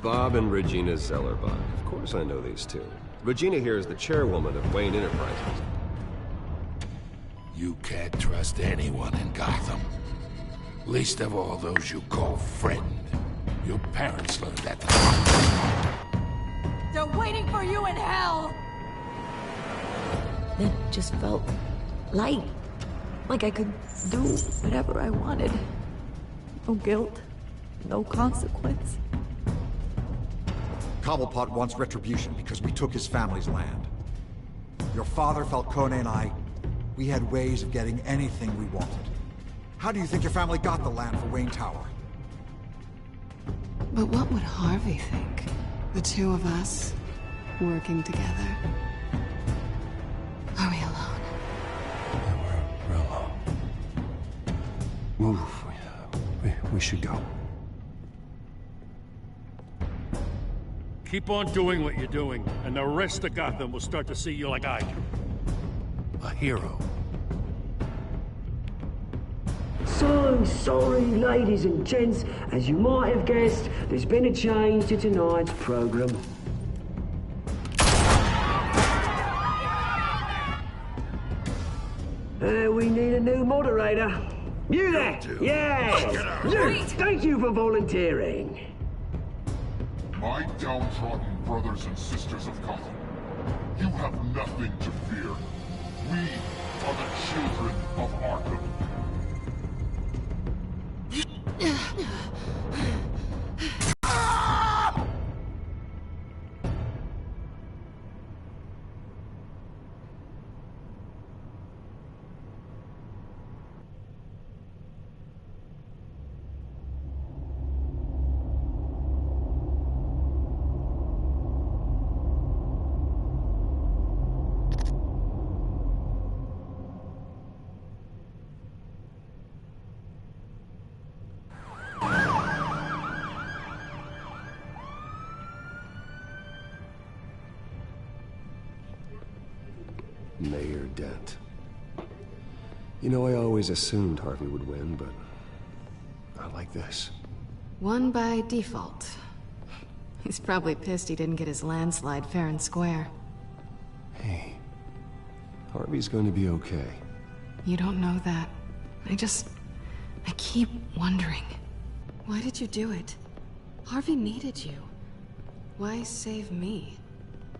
Bob and Regina Zellerbach. Of course I know these two. Regina here is the chairwoman of Wayne Enterprises. You can't trust anyone in Gotham. Least of all those you call friend. Your parents learned that. They're waiting for you in hell! Then it just felt light. Like I could do whatever I wanted. No guilt, no consequence. Cobblepot wants retribution because we took his family's land. Your father, Falcone, and I, we had ways of getting anything we wanted. How do you think your family got the land for Wayne Tower? But what would Harvey think? The two of us, working together. Are we alone? Yeah, we're alone. Move. We should go. Keep on doing what you're doing, and the rest of Gotham will start to see you like I do. A hero. So sorry, ladies and gents. As you might have guessed, there's been a change to tonight's program. We need a new moderator. You there? Yes! You! Thank you for volunteering. My downtrodden brothers and sisters of Gotham, you have nothing to fear. We are the children of Arkham. Mayor Dent. You know, I always assumed Harvey would win, but not like this. Won by default. He's probably pissed he didn't get his landslide fair and square. Hey, Harvey's going to be okay. You don't know that. I keep wondering. Why did you do it? Harvey needed you. Why save me?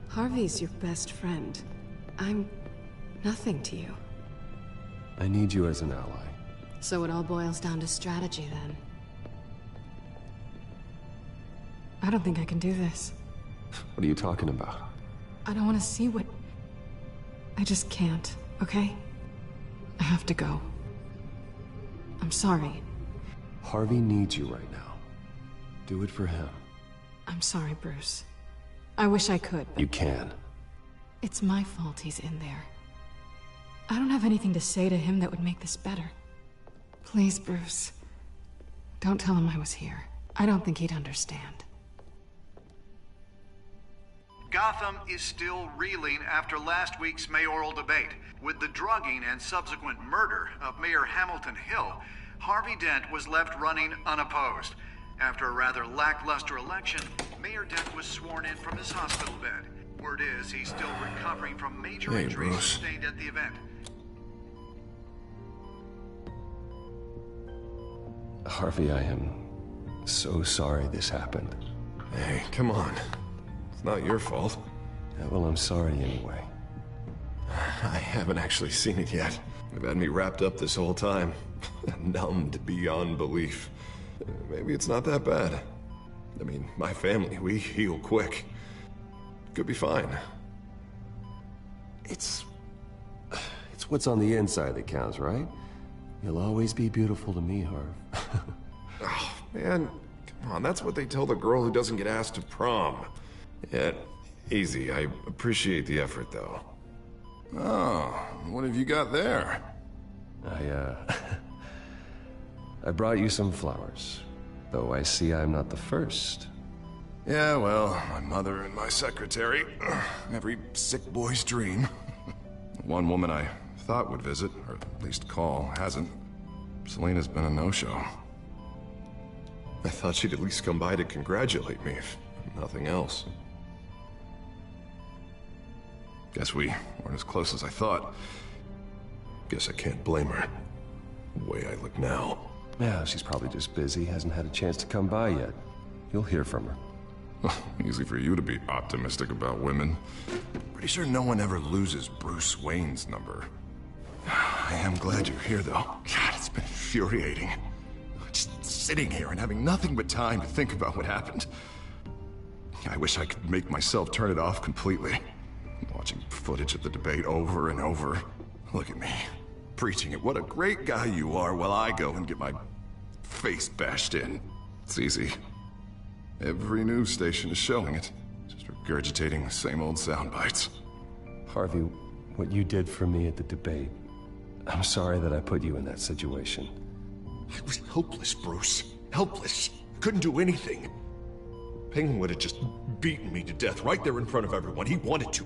Harvey's your best friend. I'm nothing to you. I need you as an ally. So it all boils down to strategy, then. I don't think I can do this. What are you talking about? I don't want to see what... I just can't, okay? I have to go. I'm sorry. Harvey needs you right now. Do it for him. I'm sorry, Bruce. I wish I could, but... You can. It's my fault he's in there. I don't have anything to say to him that would make this better. Please, Bruce. Don't tell him I was here. I don't think he'd understand. Gotham is still reeling after last week's mayoral debate. With the drugging and subsequent murder of Mayor Hamilton Hill, Harvey Dent was left running unopposed. After a rather lackluster election, Mayor Dent was sworn in from his hospital bed. Word is he's still recovering from major injuries sustained at the event. Harvey, I am so sorry this happened. Hey, come on. It's not your fault. Yeah, well, I'm sorry anyway. I haven't actually seen it yet. They've had me wrapped up this whole time. Numbed beyond belief. Maybe it's not that bad. I mean, my family, we heal quick. Could be fine. It's what's on the inside that counts, right? You'll always be beautiful to me, Harv. Oh, man. Come on, that's what they tell the girl who doesn't get asked to prom. Yeah, easy. I appreciate the effort, though. Oh, what have you got there? I brought you some flowers. Though I see I'm not the first. Yeah, well, my mother and my secretary. Every sick boy's dream. One woman I thought would visit, or at least call, hasn't. Selena's been a no-show. I thought she'd at least come by to congratulate me. Nothing else. Guess we weren't as close as I thought. Guess I can't blame her. The way I look now. Yeah, she's probably just busy, hasn't had a chance to come by yet. You'll hear from her. Easy for you to be optimistic about women. Pretty sure no one ever loses Bruce Wayne's number. I am glad you're here, though. God, it's been infuriating. Just sitting here and having nothing but time to think about what happened. I wish I could make myself turn it off completely. Watching footage of the debate over and over. Look at me, preaching at what a great guy you are while I go and get my face bashed in. It's easy. Every news station is showing it. Just regurgitating the same old sound bites. Harvey, what you did for me at the debate, I'm sorry that I put you in that situation. I was helpless, Bruce. Helpless. Couldn't do anything. Penguin would have just beaten me to death right there in front of everyone. He wanted to.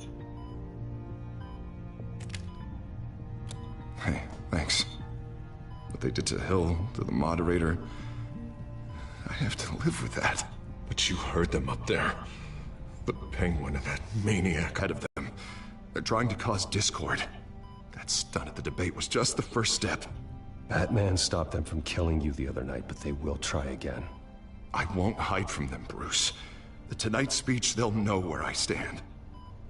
Hey, thanks. What they did to Hill, to the moderator, I have to live with that. But you heard them up there. The Penguin and that maniac ahead of them. They're trying to cause discord. That stunt at the debate was just the first step. Batman stopped them from killing you the other night, but they will try again. I won't hide from them, Bruce. The Tonight speech, they'll know where I stand.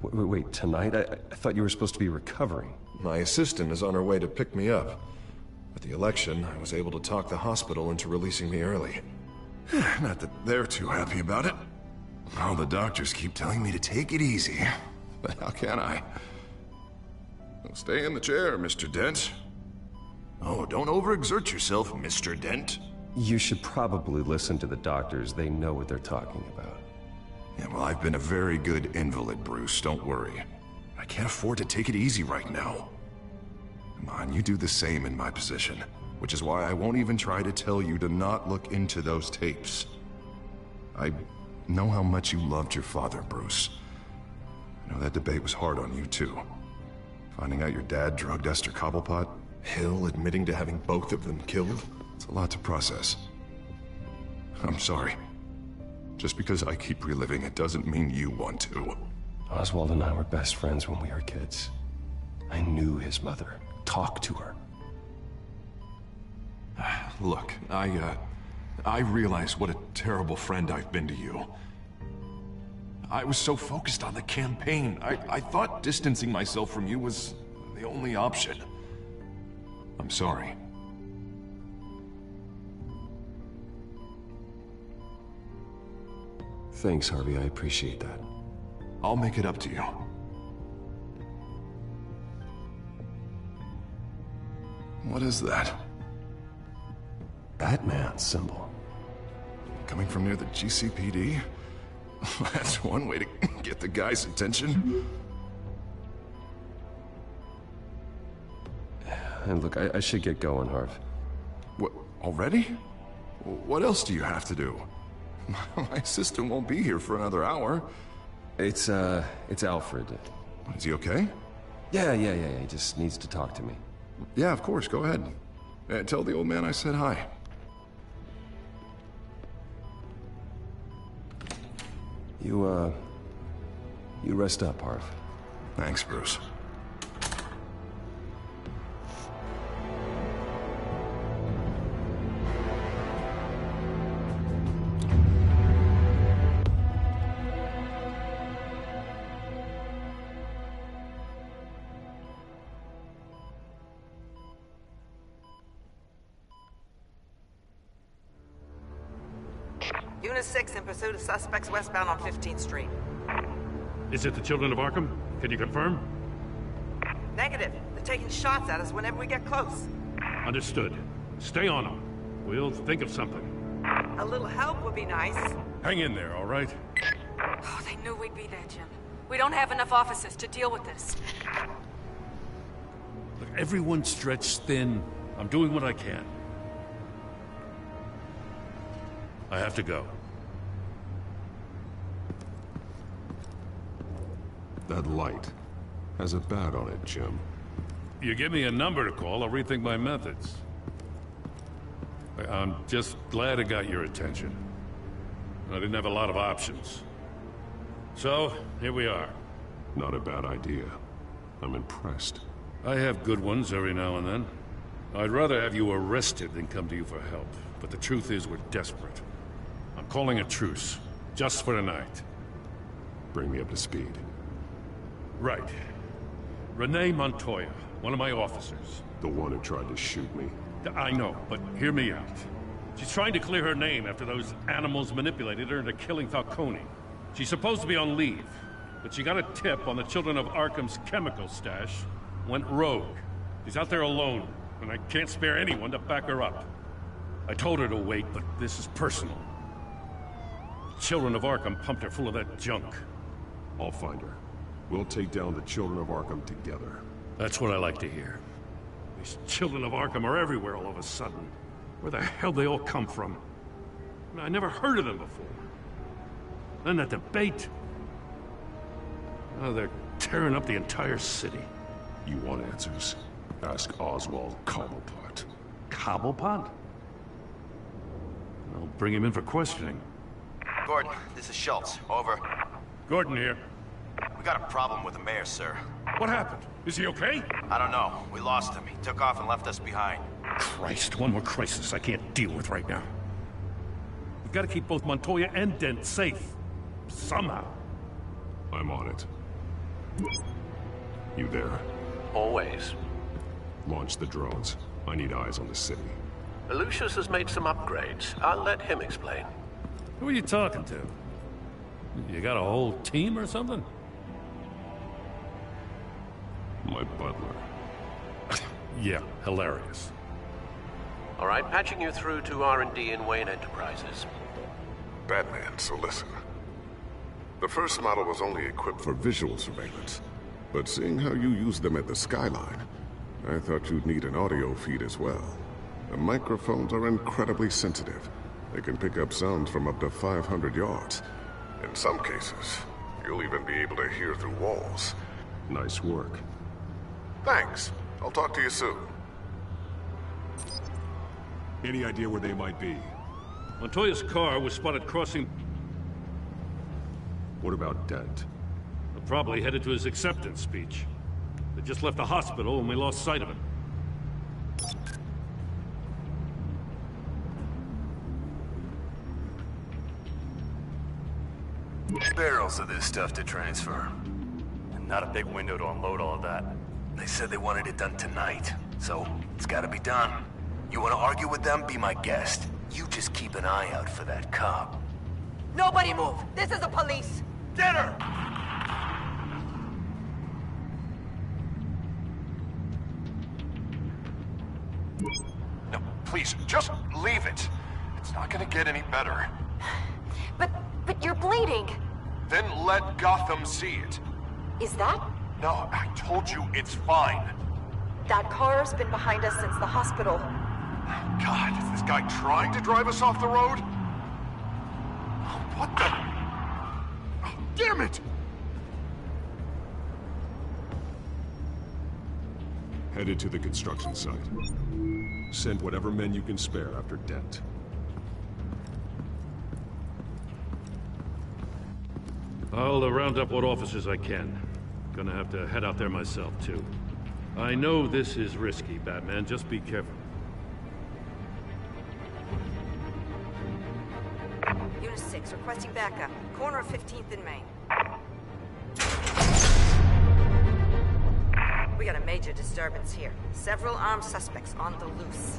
Wait, tonight? I thought you were supposed to be recovering. My assistant is on her way to pick me up. At the election, I was able to talk the hospital into releasing me early. Not that they're too happy about it. All the doctors keep telling me to take it easy. But how can I? Well, stay in the chair, Mr. Dent. Oh, don't overexert yourself, Mr. Dent. You should probably listen to the doctors. They know what they're talking about. Yeah, well, I've been a very good invalid, Bruce. Don't worry. I can't afford to take it easy right now. Come on, you do the same in my position. Which is why I won't even try to tell you to not look into those tapes. I know how much you loved your father, Bruce. I know that debate was hard on you, too. Finding out your dad drugged Esther Cobblepot, Hill admitting to having both of them killed, it's a lot to process. I'm sorry. Just because I keep reliving it doesn't mean you want to. Oswald and I were best friends when we were kids. I knew his mother. Talked to her. Look, I realize what a terrible friend I've been to you. I was so focused on the campaign. I thought distancing myself from you was the only option. I'm sorry. Thanks, Harvey. I appreciate that. I'll make it up to you. What is that? Batman symbol. Coming from near the GCPD? That's one way to get the guy's attention. And look, I should get going, Harv. What, already? What else do you have to do? My assistant won't be here for another hour. It's Alfred. Is he okay? Yeah. He just needs to talk to me. Yeah, of course, go ahead. Tell the old man I said hi. You rest up, Harv. Thanks, Bruce. Unit 6 in pursuit of suspects westbound on 15th Street. Is it the Children of Arkham? Can you confirm? Negative. They're taking shots at us whenever we get close. Understood. Stay on them. We'll think of something. A little help would be nice. Hang in there, all right? Oh, they knew we'd be there, Jim. We don't have enough officers to deal with this. Look, everyone's stretched thin. I'm doing what I can. I have to go. That light has a bat on it, Jim. You give me a number to call, I'll rethink my methods. I'm just glad it got your attention. I didn't have a lot of options. So, here we are. Not a bad idea. I'm impressed. I have good ones every now and then. I'd rather have you arrested than come to you for help. But the truth is, we're desperate. I'm calling a truce. Just for tonight. Bring me up to speed. Right. Renee Montoya, one of my officers. The one who tried to shoot me. I know, but hear me out. She's trying to clear her name after those animals manipulated her into killing Falcone. She's supposed to be on leave, but she got a tip on the Children of Arkham's chemical stash, went rogue. She's out there alone, and I can't spare anyone to back her up. I told her to wait, but this is personal. The Children of Arkham pumped her full of that junk. I'll find her. We'll take down the Children of Arkham together. That's what I like to hear. These Children of Arkham are everywhere all of a sudden. Where the hell they all come from? I never heard of them before. Then that debate. Oh, they're tearing up the entire city. You want answers? Ask Oswald Cobblepot. Cobblepot? I'll bring him in for questioning. Gordon, this is Schultz. Over. Gordon here. We got a problem with the mayor, sir. What happened? Is he okay? I don't know. We lost him. He took off and left us behind. Christ, one more crisis I can't deal with right now. We've got to keep both Montoya and Dent safe. Somehow. I'm on it. You there? Always. Launch the drones. I need eyes on the city. Lucius has made some upgrades. I'll let him explain. Who are you talking to? You got a whole team or something? My butler. Yeah, hilarious. All right, patching you through to R&D in Wayne Enterprises. Batman, so listen. The first model was only equipped for visual surveillance, but seeing how you use them at the Skyline, I thought you'd need an audio feed as well. The microphones are incredibly sensitive. They can pick up sounds from up to 500 yards. In some cases, you'll even be able to hear through walls. Nice work. Thanks. I'll talk to you soon. Any idea where they might be? Montoya's car was spotted crossing... What about Dent? They're probably headed to his acceptance speech. They just left the hospital and we lost sight of him. Barrels of this stuff to transfer. And not a big window to unload all of that. They said they wanted it done tonight, so it's gotta be done. You wanna argue with them? Be my guest. You just keep an eye out for that cop. Nobody move! This is the police! Get her! No, please, just leave it. It's not gonna get any better. But you're bleeding! Then let Gotham see it. Is that? No, I told you it's fine. That car's been behind us since the hospital. God, is this guy trying to drive us off the road? What the? Oh, damn it! Headed to the construction site. Send whatever men you can spare after Dent. I'll round up what officers I can. Gonna have to head out there myself, too. I know this is risky, Batman. Just be careful. Unit 6, requesting backup. Corner of 15th and Main. We got a major disturbance here. Several armed suspects on the loose.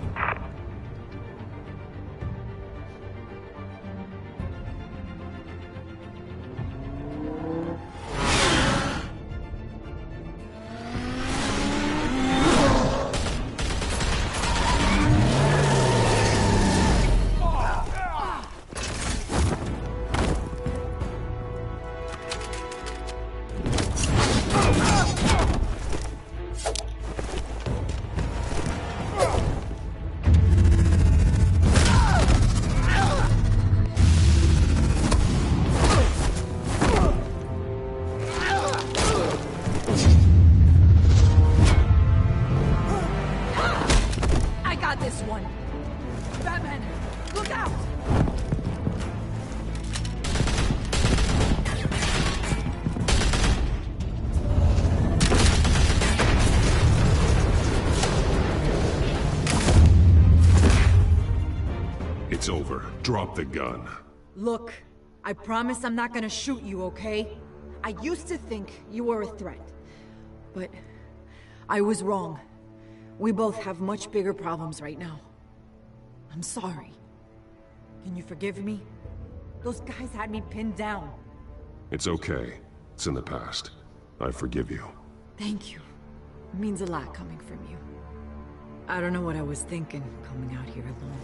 Drop the gun. Look, I promise I'm not gonna shoot you, okay? I used to think you were a threat. But I was wrong. We both have much bigger problems right now. I'm sorry. Can you forgive me? Those guys had me pinned down. It's okay. It's in the past. I forgive you. Thank you. It means a lot coming from you. I don't know what I was thinking, coming out here alone.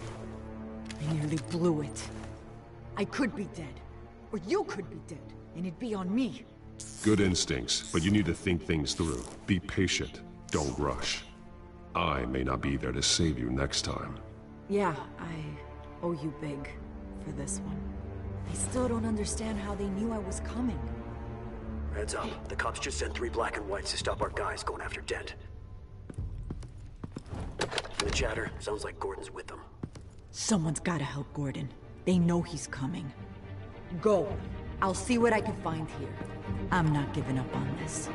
I nearly blew it. I could be dead. Or you could be dead, and it'd be on me. Good instincts, but you need to think things through. Be patient. Don't rush. I may not be there to save you next time. Yeah, I owe you big for this one. I still don't understand how they knew I was coming. Heads up. The cops just sent 3 black and whites to stop our guys going after Dent. From the chatter, sounds like Gordon's with them. Someone's gotta help Gordon. They know he's coming. Go. I'll see what I can find here. I'm not giving up on this.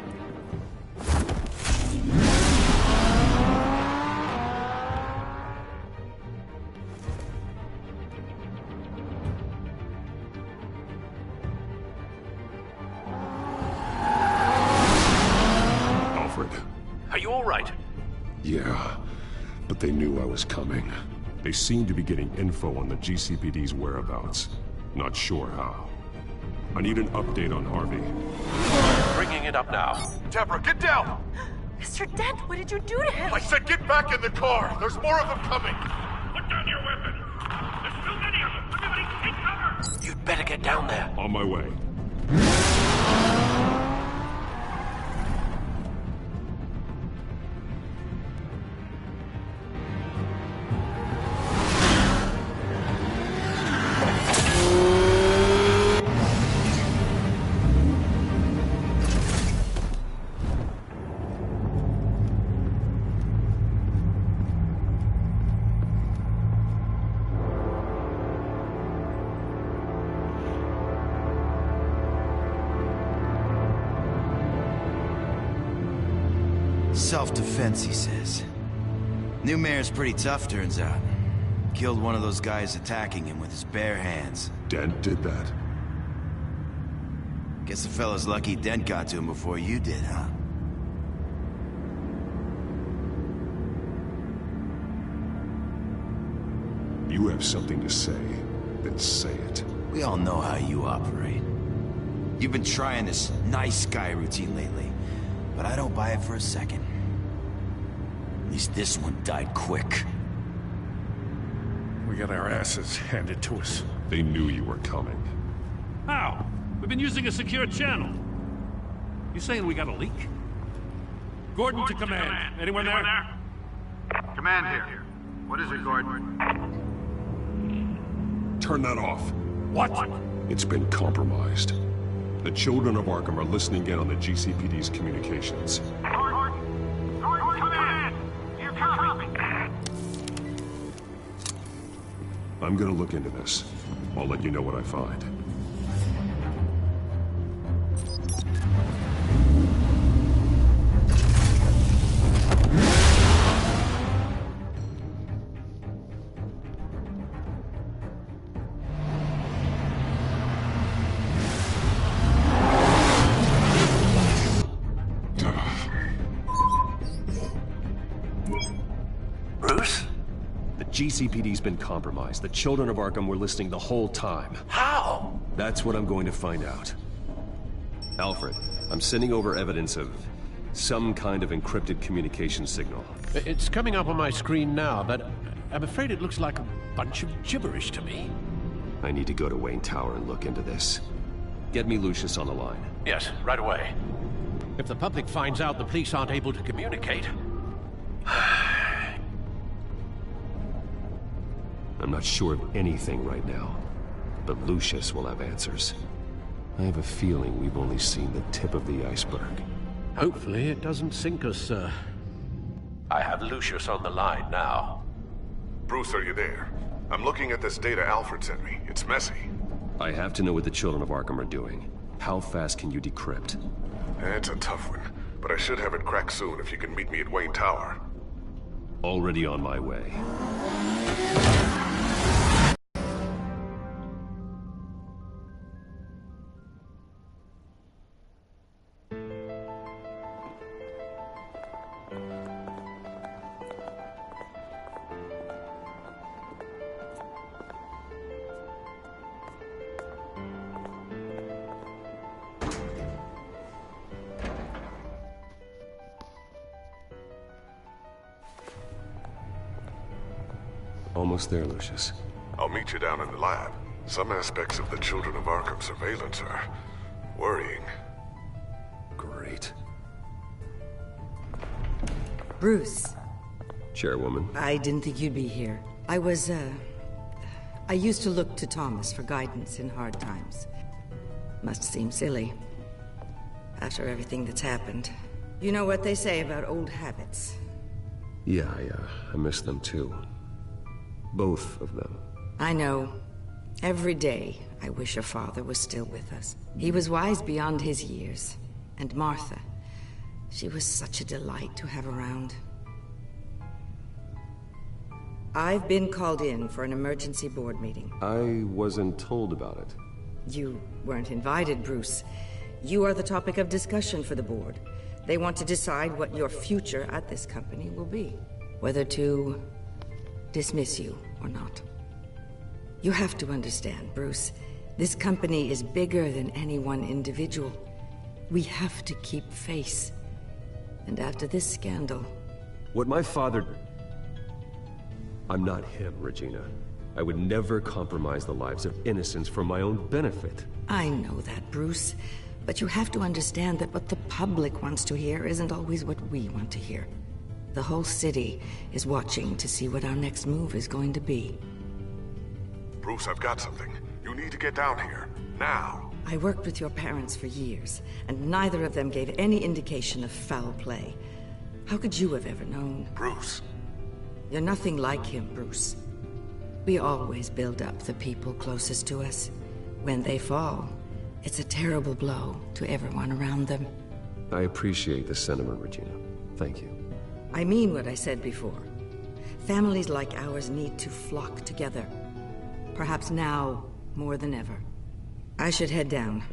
Alfred. Are you all right? Yeah, but they knew I was coming. They seem to be getting info on the GCPD's whereabouts. Not sure how. I need an update on Harvey. Bringing it up now. Deborah, get down! Mr. Dent, what did you do to him? I said get back in the car! There's more of them coming! Put down your weapon! There's too many of them! Everybody take cover! You'd better get down there. On my way. Self-defense, he says. New mayor's pretty tough, turns out. Killed one of those guys attacking him with his bare hands. Dent did that? Guess the fella's lucky Dent got to him before you did, huh? You have something to say, then say it. We all know how you operate. You've been trying this nice guy routine lately, but I don't buy it for a second. At least this one died quick. We got our asses handed to us. They knew you were coming. How? We've been using a secure channel. You saying we got a leak? Gordon to command. Anyone there? Command here. What is it, Gordon? Turn that off. What? It's been compromised. The children of Arkham are listening in on the GCPD's communications. I'm gonna look into this. I'll let you know what I find. Bruce? The GCPD's been compromised. The children of Arkham were listening the whole time. How? That's what I'm going to find out. Alfred, I'm sending over evidence of some kind of encrypted communication signal. It's coming up on my screen now, but I'm afraid it looks like a bunch of gibberish to me. I need to go to Wayne Tower and look into this. Get me Lucius on the line. Yes, right away. If the public finds out the police aren't able to communicate... I'm not sure of anything right now, but Lucius will have answers. I have a feeling we've only seen the tip of the iceberg. Hopefully it doesn't sink us, sir. I have Lucius on the line now. Bruce, are you there? I'm looking at this data Alfred sent me. It's messy. I have to know what the children of Arkham are doing. How fast can you decrypt? It's a tough one, but I should have it cracked soon if you can meet me at Wayne Tower. Already on my way. almost there, Lucius. I'll meet you down in the lab. Some aspects of the Children of Arkham surveillance are worrying. Great. Bruce. Chairwoman. I didn't think you'd be here. I used to look to Thomas for guidance in hard times. Must seem silly. After everything that's happened. You know what they say about old habits. Yeah, I miss them too. Both of them. I know. Every day, I wish your father was still with us. He was wise beyond his years. And Martha, she was such a delight to have around. I've been called in for an emergency board meeting. I wasn't told about it. You weren't invited, Bruce. You are the topic of discussion for the board. They want to decide what your future at this company will be. Whether to dismiss you or not. You have to understand, Bruce. This company is bigger than any one individual. We have to keep face. And after this scandal... What my father... I'm not him, Regina. I would never compromise the lives of innocents for my own benefit. I know that, Bruce. But you have to understand that what the public wants to hear isn't always what we want to hear. The whole city is watching to see what our next move is going to be. Bruce, I've got something. You need to get down here. Now. I worked with your parents for years, and neither of them gave any indication of foul play. How could you have ever known? Bruce. You're nothing like him, Bruce. We always build up the people closest to us. When they fall, it's a terrible blow to everyone around them. I appreciate the sentiment, Regina. Thank you. I mean what I said before. Families like ours need to flock together. Perhaps now, more than ever. I should head down.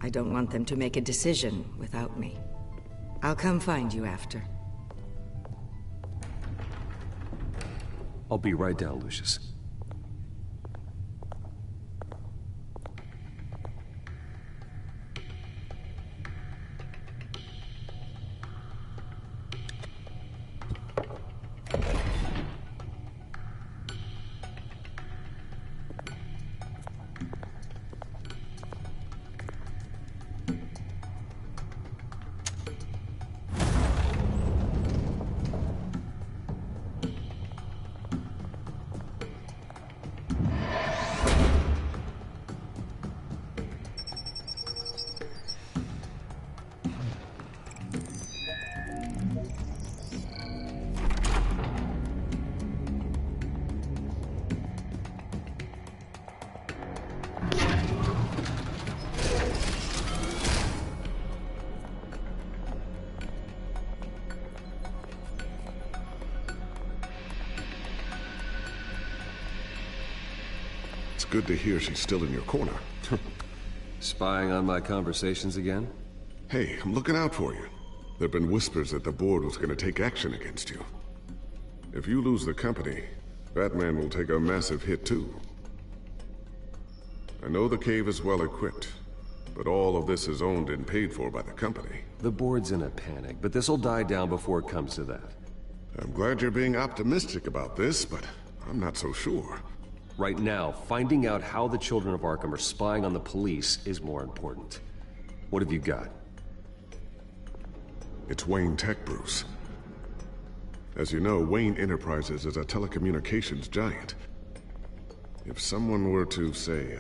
I don't want them to make a decision without me. I'll come find you after. I'll be right down, Lucius. Good to hear she's still in your corner. Spying on my conversations again? Hey, I'm looking out for you. There've been whispers that the board was gonna take action against you. If you lose the company, Batman will take a massive hit too. I know the cave is well equipped, but all of this is owned and paid for by the company. The board's in a panic, but this'll die down before it comes to that. I'm glad you're being optimistic about this, but I'm not so sure. Right now, finding out how the Children of Arkham are spying on the police is more important. What have you got? It's Wayne Tech, Bruce. As you know, Wayne Enterprises is a telecommunications giant. If someone were to, say,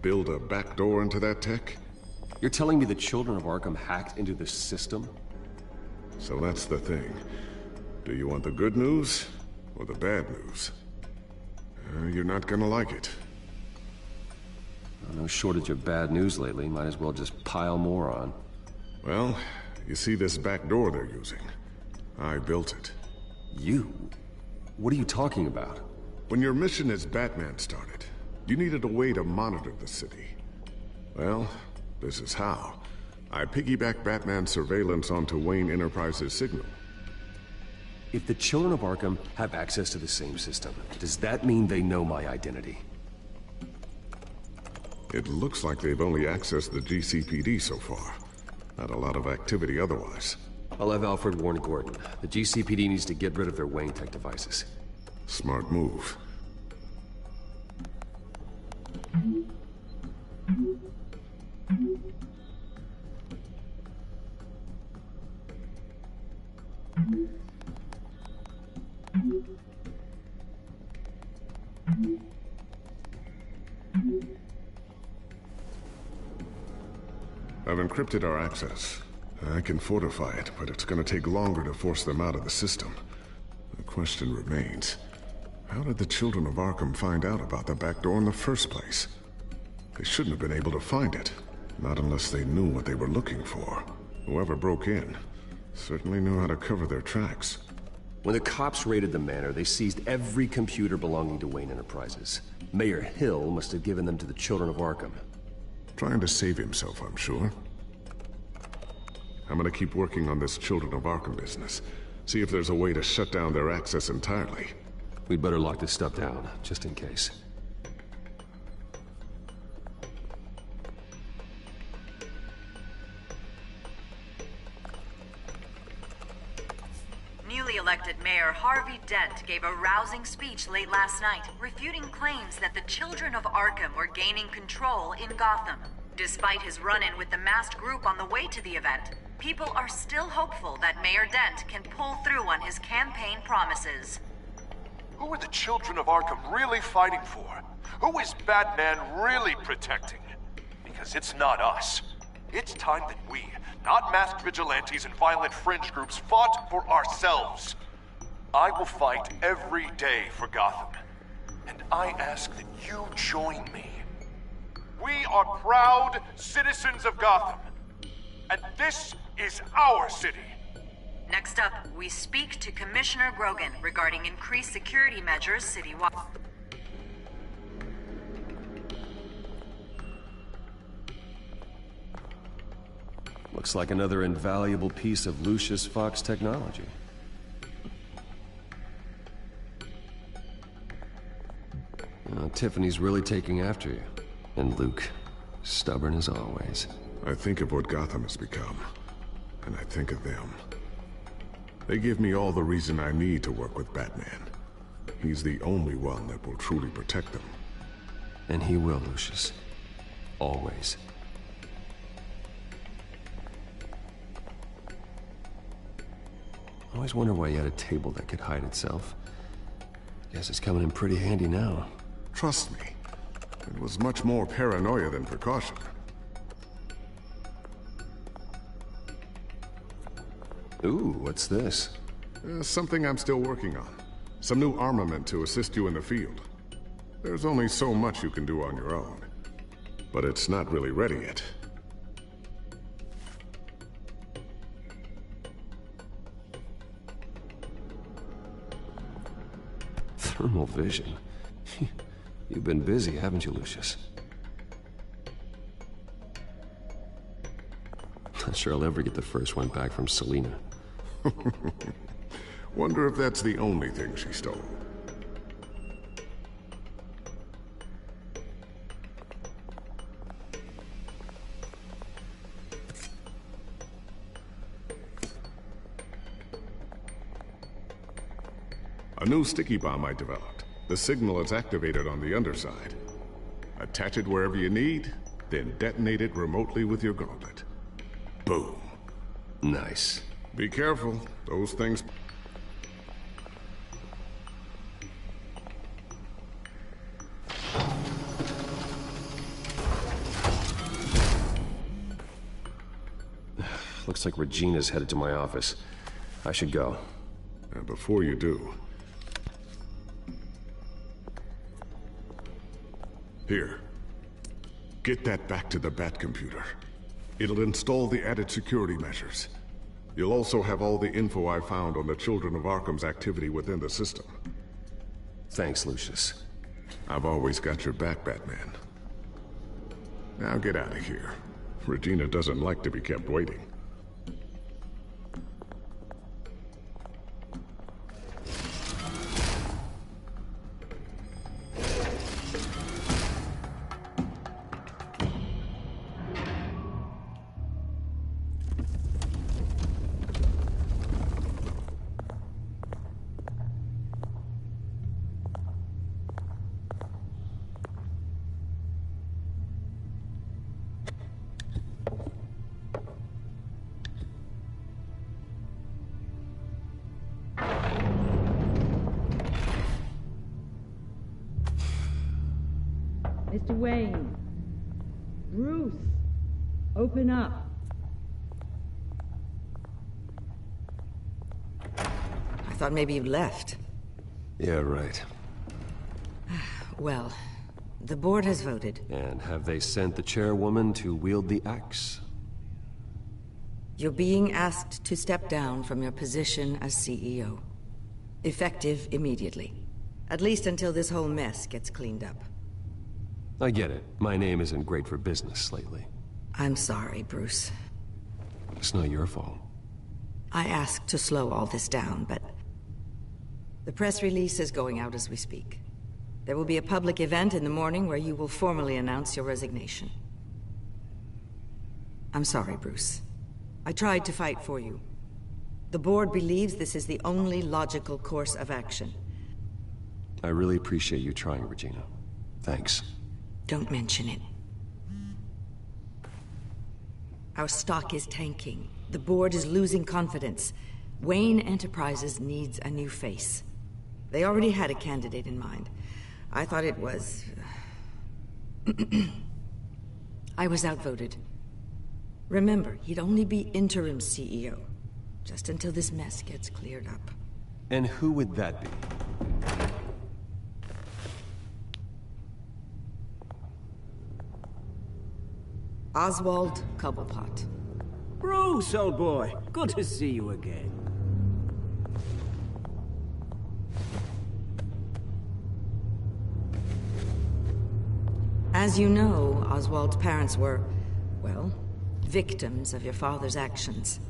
build a backdoor into that tech... You're telling me the Children of Arkham hacked into this system? So that's the thing. Do you want the good news or the bad news? You're not gonna like it. No shortage of bad news lately. Might as well just pile more on. Well, you see this back door they're using? I built it. You? What are you talking about? When your mission as Batman started, you needed a way to monitor the city. Well, this is how. I piggybacked Batman's surveillance onto Wayne Enterprises' signal. If the Children of Arkham have access to the same system, does that mean they know my identity? It looks like they've only accessed the GCPD so far. Not a lot of activity otherwise. I'll have Alfred warn Gordon. The GCPD needs to get rid of their Wayne Tech devices. Smart move. I've encrypted our access. I can fortify it, but it's gonna take longer to force them out of the system. The question remains, how did the children of Arkham find out about the back door in the first place? They shouldn't have been able to find it, not unless they knew what they were looking for. Whoever broke in certainly knew how to cover their tracks. When the cops raided the manor, they seized every computer belonging to Wayne Enterprises. Mayor Hill must have given them to the children of Arkham. Trying to save himself, I'm sure. I'm gonna keep working on this Children of Arkham business. See if there's a way to shut down their access entirely. We'd better lock this stuff down, just in case. Newly elected Mayor Harvey Dent gave a rousing speech late last night, refuting claims that the children of Arkham were gaining control in Gotham. Despite his run-in with the masked group on the way to the event, people are still hopeful that Mayor Dent can pull through on his campaign promises. Who are the children of Arkham really fighting for? Who is Batman really protecting? Because it's not us. It's time that we, not masked vigilantes and violent fringe groups, fought for ourselves. I will fight every day for Gotham. And I ask that you join me. We are proud citizens of Gotham. And this is our city. Next up, we speak to Commissioner Grogan regarding increased security measures citywide. Looks like another invaluable piece of Lucius Fox technology. Tiffany's really taking after you. And Luke, stubborn as always. I think of what Gotham has become, and I think of them. They give me all the reason I need to work with Batman. He's the only one that will truly protect them. And he will, Lucius. Always. I always wonder why you had a table that could hide itself. Guess it's coming in pretty handy now. Trust me, it was much more paranoia than precaution. Ooh, what's this? Something I'm still working on. Some new armament to assist you in the field. There's only so much you can do on your own. But it's not really ready yet. Thermal vision. You've been busy, haven't you, Lucius? Not sure I'll ever get the first one back from Selina. Wonder if that's the only thing she stole. A new sticky bomb I developed. The signal is activated on the underside. Attach it wherever you need, then detonate it remotely with your gauntlet. Boom. Nice. Be careful. Those things... Looks like Regina's headed to my office. I should go. And before you do... Here. Get that back to the Bat computer. It'll install the added security measures. You'll also have all the info I found on the Children of Arkham's activity within the system. Thanks, Lucius. I've always got your back, Batman. Now get out of here. Regina doesn't like to be kept waiting. Mr. Wayne. Bruce, open up. I thought maybe you left. Yeah, right. Well, the board has voted. And have they sent the chairwoman to wield the axe? You're being asked to step down from your position as CEO. Effective immediately. At least until this whole mess gets cleaned up. I get it. My name isn't great for business lately. I'm sorry, Bruce. It's not your fault. I asked to slow all this down, but... the press release is going out as we speak. There will be a public event in the morning where you will formally announce your resignation. I'm sorry, Bruce. I tried to fight for you. The board believes this is the only logical course of action. I really appreciate you trying, Regina. Thanks. Don't mention it. Our stock is tanking. The board is losing confidence. Wayne Enterprises needs a new face. They already had a candidate in mind. I thought it was... I was outvoted. Remember, he'd only be interim CEO. Just until this mess gets cleared up. And who would that be? Oswald Cobblepot. Bruce, old boy. Good to see you again. As you know, Oswald's parents were, well, victims of your father's actions.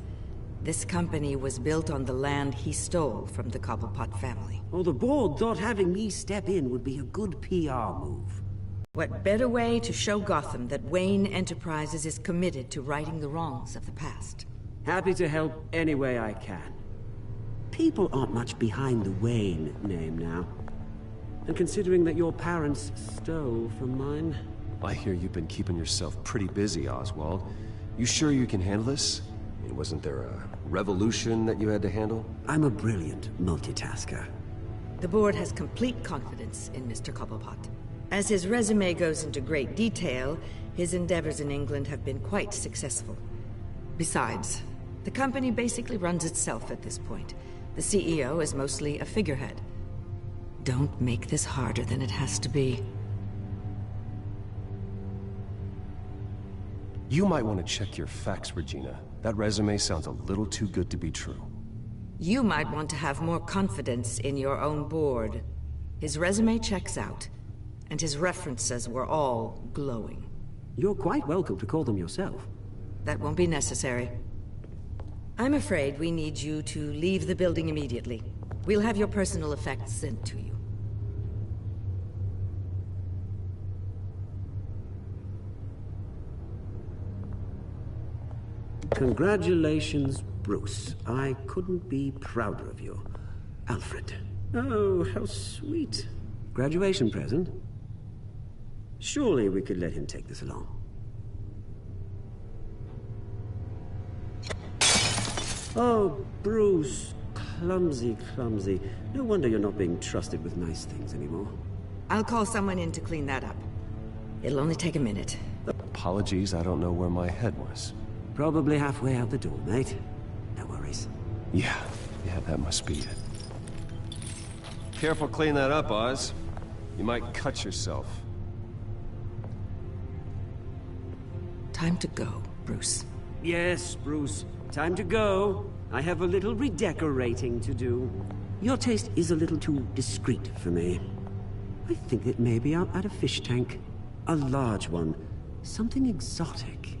This company was built on the land he stole from the Cobblepot family. Well, the board thought having me step in would be a good PR move. What better way to show Gotham that Wayne Enterprises is committed to righting the wrongs of the past? Happy to help any way I can. People aren't much behind the Wayne name now. And considering that your parents stole from mine... I hear you've been keeping yourself pretty busy, Oswald. You sure you can handle this? I mean, wasn't there a revolution that you had to handle? I'm a brilliant multitasker. The board has complete confidence in Mr. Cobblepot. As his resume goes into great detail, his endeavors in England have been quite successful. Besides, the company basically runs itself at this point. The CEO is mostly a figurehead. Don't make this harder than it has to be. You might want to check your facts, Regina. That resume sounds a little too good to be true. You might want to have more confidence in your own board. His resume checks out, and his references were all glowing. You're quite welcome to call them yourself. That won't be necessary. I'm afraid we need you to leave the building immediately. We'll have your personal effects sent to you. Congratulations, Bruce. I couldn't be prouder of you. Alfred. Oh, how sweet. Graduation present? Surely we could let him take this along. Oh, Bruce. Clumsy, clumsy. No wonder you're not being trusted with nice things anymore. I'll call someone in to clean that up. It'll only take a minute. Apologies, I don't know where my head was. Probably halfway out the door, mate. No worries. Yeah, that must be it. Careful clean that up, Oz. You might cut yourself. Time to go, Bruce. Yes, Bruce. Time to go. I have a little redecorating to do. Your taste is a little too discreet for me. I think that maybe I'll add a fish tank. A large one. Something exotic.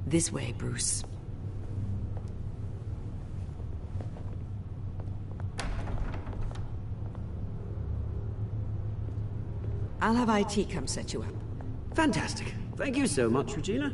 This way, Bruce. I'll have IT come set you up. Fantastic. Thank you so much, Regina.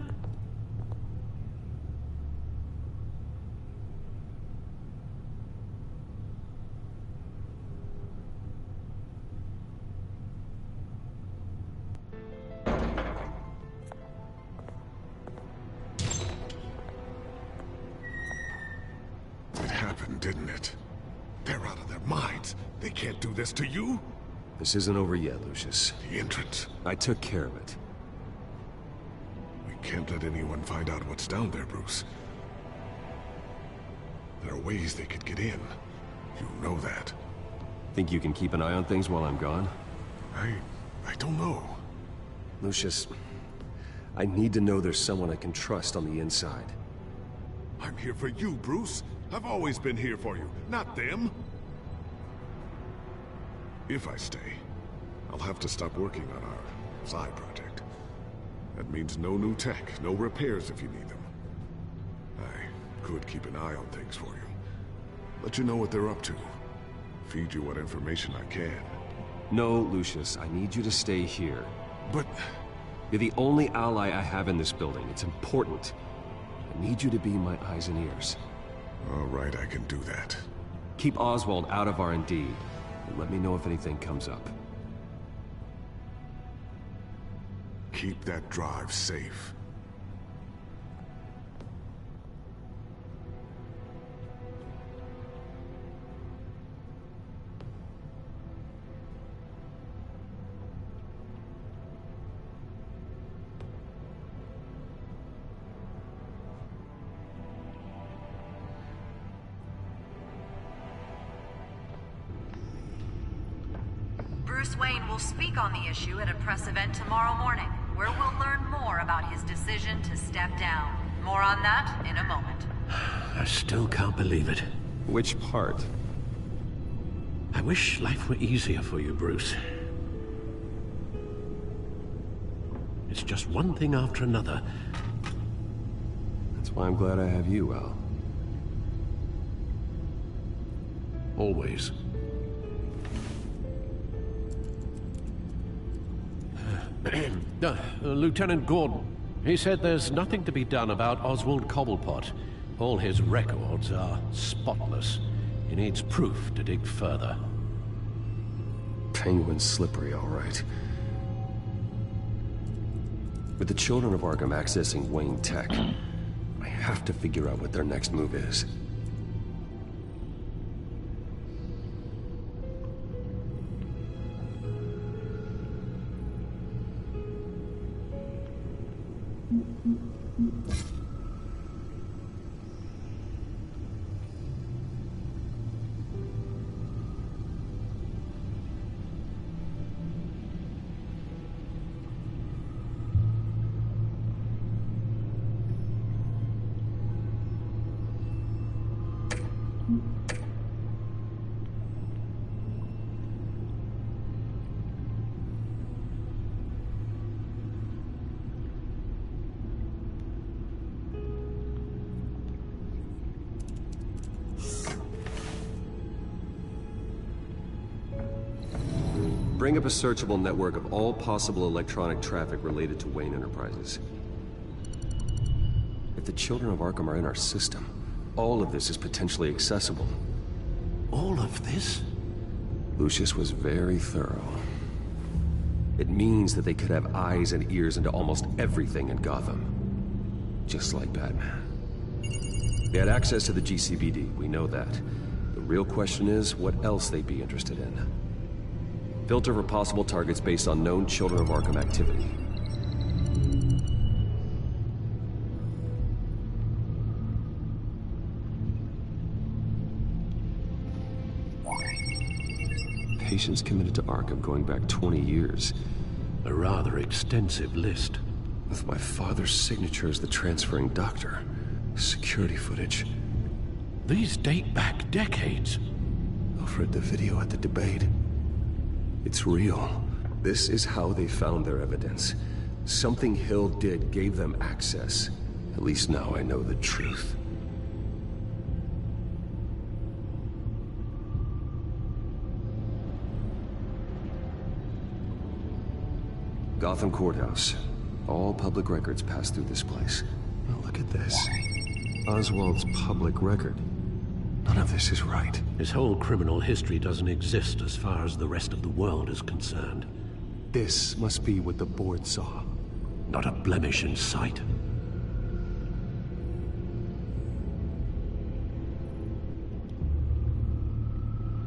They can't do this to you? This isn't over yet, Lucius. The entrance. I took care of it. We can't let anyone find out what's down there, Bruce. There are ways they could get in. You know that. Think you can keep an eye on things while I'm gone? I don't know. Lucius, I need to know there's someone I can trust on the inside. I'm here for you, Bruce. I've always been here for you, not them. If I stay, I'll have to stop working on our side project. That means no new tech, no repairs if you need them. I could keep an eye on things for you. Let you know what they're up to. Feed you what information I can. No, Lucius, I need you to stay here. But... You're the only ally I have in this building. It's important. I need you to be my eyes and ears. All right, I can do that. Keep Oswald out of R&D, and let me know if anything comes up. Keep that drive safe. Bruce Wayne will speak on the issue at a press event tomorrow morning, where we'll learn more about his decision to step down. More on that in a moment. I still can't believe it. Which part? I wish life were easier for you, Bruce. It's just one thing after another. That's why I'm glad I have you, Al. Always. Lieutenant Gordon, he said there's nothing to be done about Oswald Cobblepot. All his records are spotless. He needs proof to dig further. Penguin's slippery, all right. With the children of Arkham accessing Wayne Tech, I have to figure out what their next move is. Bring up a searchable network of all possible electronic traffic related to Wayne Enterprises. If the children of Arkham are in our system, all of this is potentially accessible. All of this? Lucius was very thorough. It means that they could have eyes and ears into almost everything in Gotham. Just like Batman. They had access to the GCPD, we know that. The real question is, what else they'd be interested in. Filter for possible targets based on known Children of Arkham activity. Patients committed to Arkham going back 20 years. A rather extensive list. With my father's signature as the transferring doctor. Security footage. These date back decades. I've read the video at the debate. It's real. This is how they found their evidence. Something Hill did gave them access. At least now I know the truth. Gotham Courthouse. All public records pass through this place. Oh, look at this. Oswald's public record. None of this is right. His whole criminal history doesn't exist as far as the rest of the world is concerned. This must be what the board saw. Not a blemish in sight.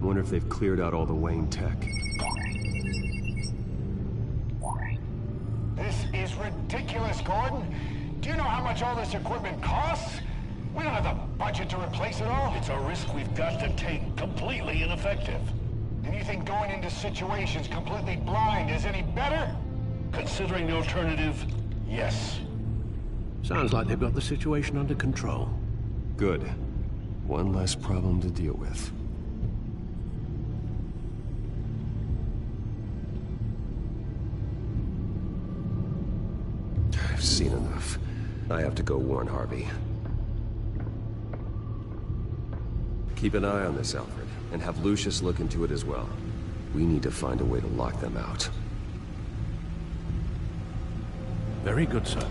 Wonder if they've cleared out all the Wayne tech. This is ridiculous, Gordon. Do you know how much all this equipment costs? We don't have the budget to replace it all. It's a risk we've got to take. Completely ineffective. And you think going into situations completely blind is any better? Considering the alternative, yes. Sounds like they've got the situation under control. Good. One less problem to deal with. I've seen enough. I have to go warn Harvey. Keep an eye on this, Alfred, and have Lucius look into it as well. We need to find a way to lock them out. Very good, sir.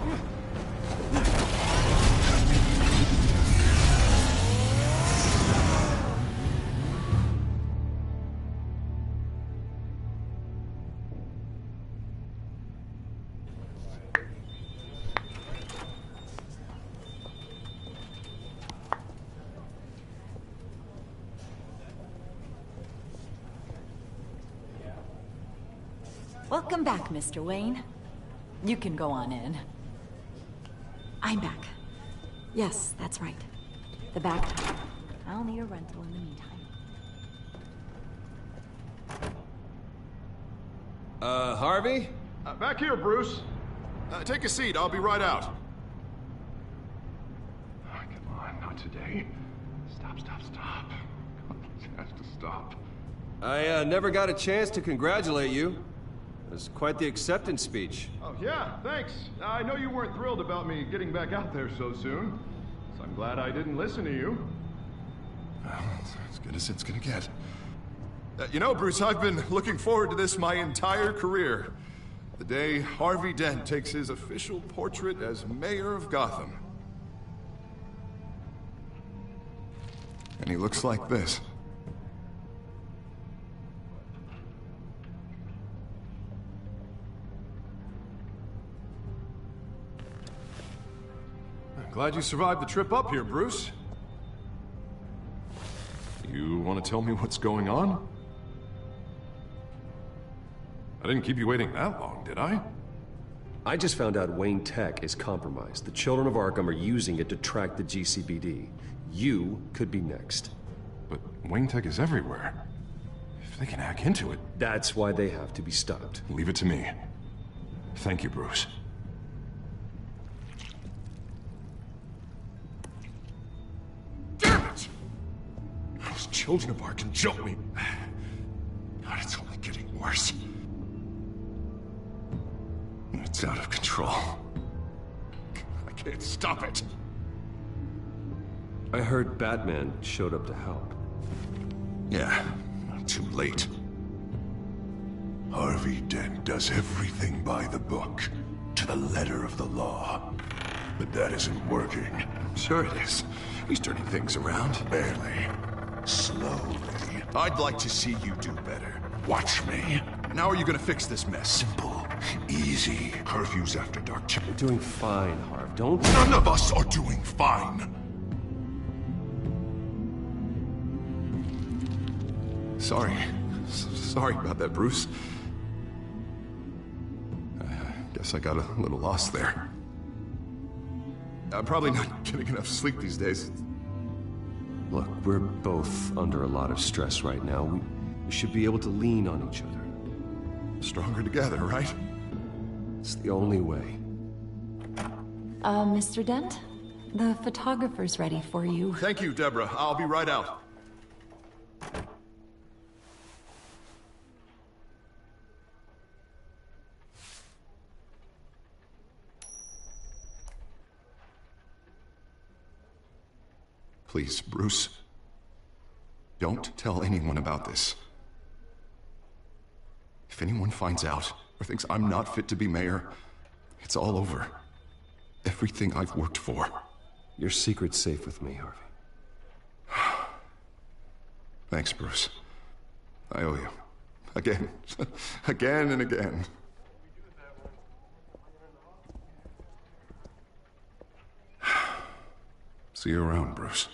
Welcome back, Mr. Wayne. You can go on in. I'm back. Yes, that's right. The back. I'll need a rental in the meantime. Harvey? Back here, Bruce. Take a seat, I'll be right out. Oh, come on, not today. Stop. It has to stop. I never got a chance to congratulate you. It was quite the acceptance speech. Oh, yeah, thanks. I know you weren't thrilled about me getting back out there so soon, so I'm glad I didn't listen to you. Well, it's as good as it's gonna get. You know, Bruce, I've been looking forward to this my entire career. The day Harvey Dent takes his official portrait as mayor of Gotham. And he looks like this. Glad you survived the trip up here, Bruce. You want to tell me what's going on? I didn't keep you waiting that long, did I? I just found out Wayne Tech is compromised. The children of Arkham are using it to track the GCPD. You could be next. But Wayne Tech is everywhere. If they can hack into it... That's why they have to be stopped. Leave it to me. Thank you, Bruce. Those children of Arkham jumped me. God, it's only getting worse. It's out of control. I can't stop it. I heard Batman showed up to help. Yeah, too late. Harvey Dent does everything by the book, to the letter of the law. But that isn't working. Sure it is. He's turning things around. Barely. Slowly. I'd like to see you do better. Watch me. And how are you gonna fix this mess? Simple. Easy. Curfews after dark. You're doing fine, Harv. Don't... None of us are doing fine. Sorry. Sorry about that, Bruce. I guess I got a little lost there. I'm probably not getting enough sleep these days. Look, we're both under a lot of stress right now. We should be able to lean on each other. Stronger together, right? It's the only way. Mr. Dent? The photographer's ready for you. Thank you, Deborah. I'll be right out. Please, Bruce. Don't tell anyone about this. If anyone finds out, or thinks I'm not fit to be mayor, it's all over. Everything I've worked for. Your secret's safe with me, Harvey. Thanks, Bruce. I owe you. Again. Again and again. See you around, Bruce.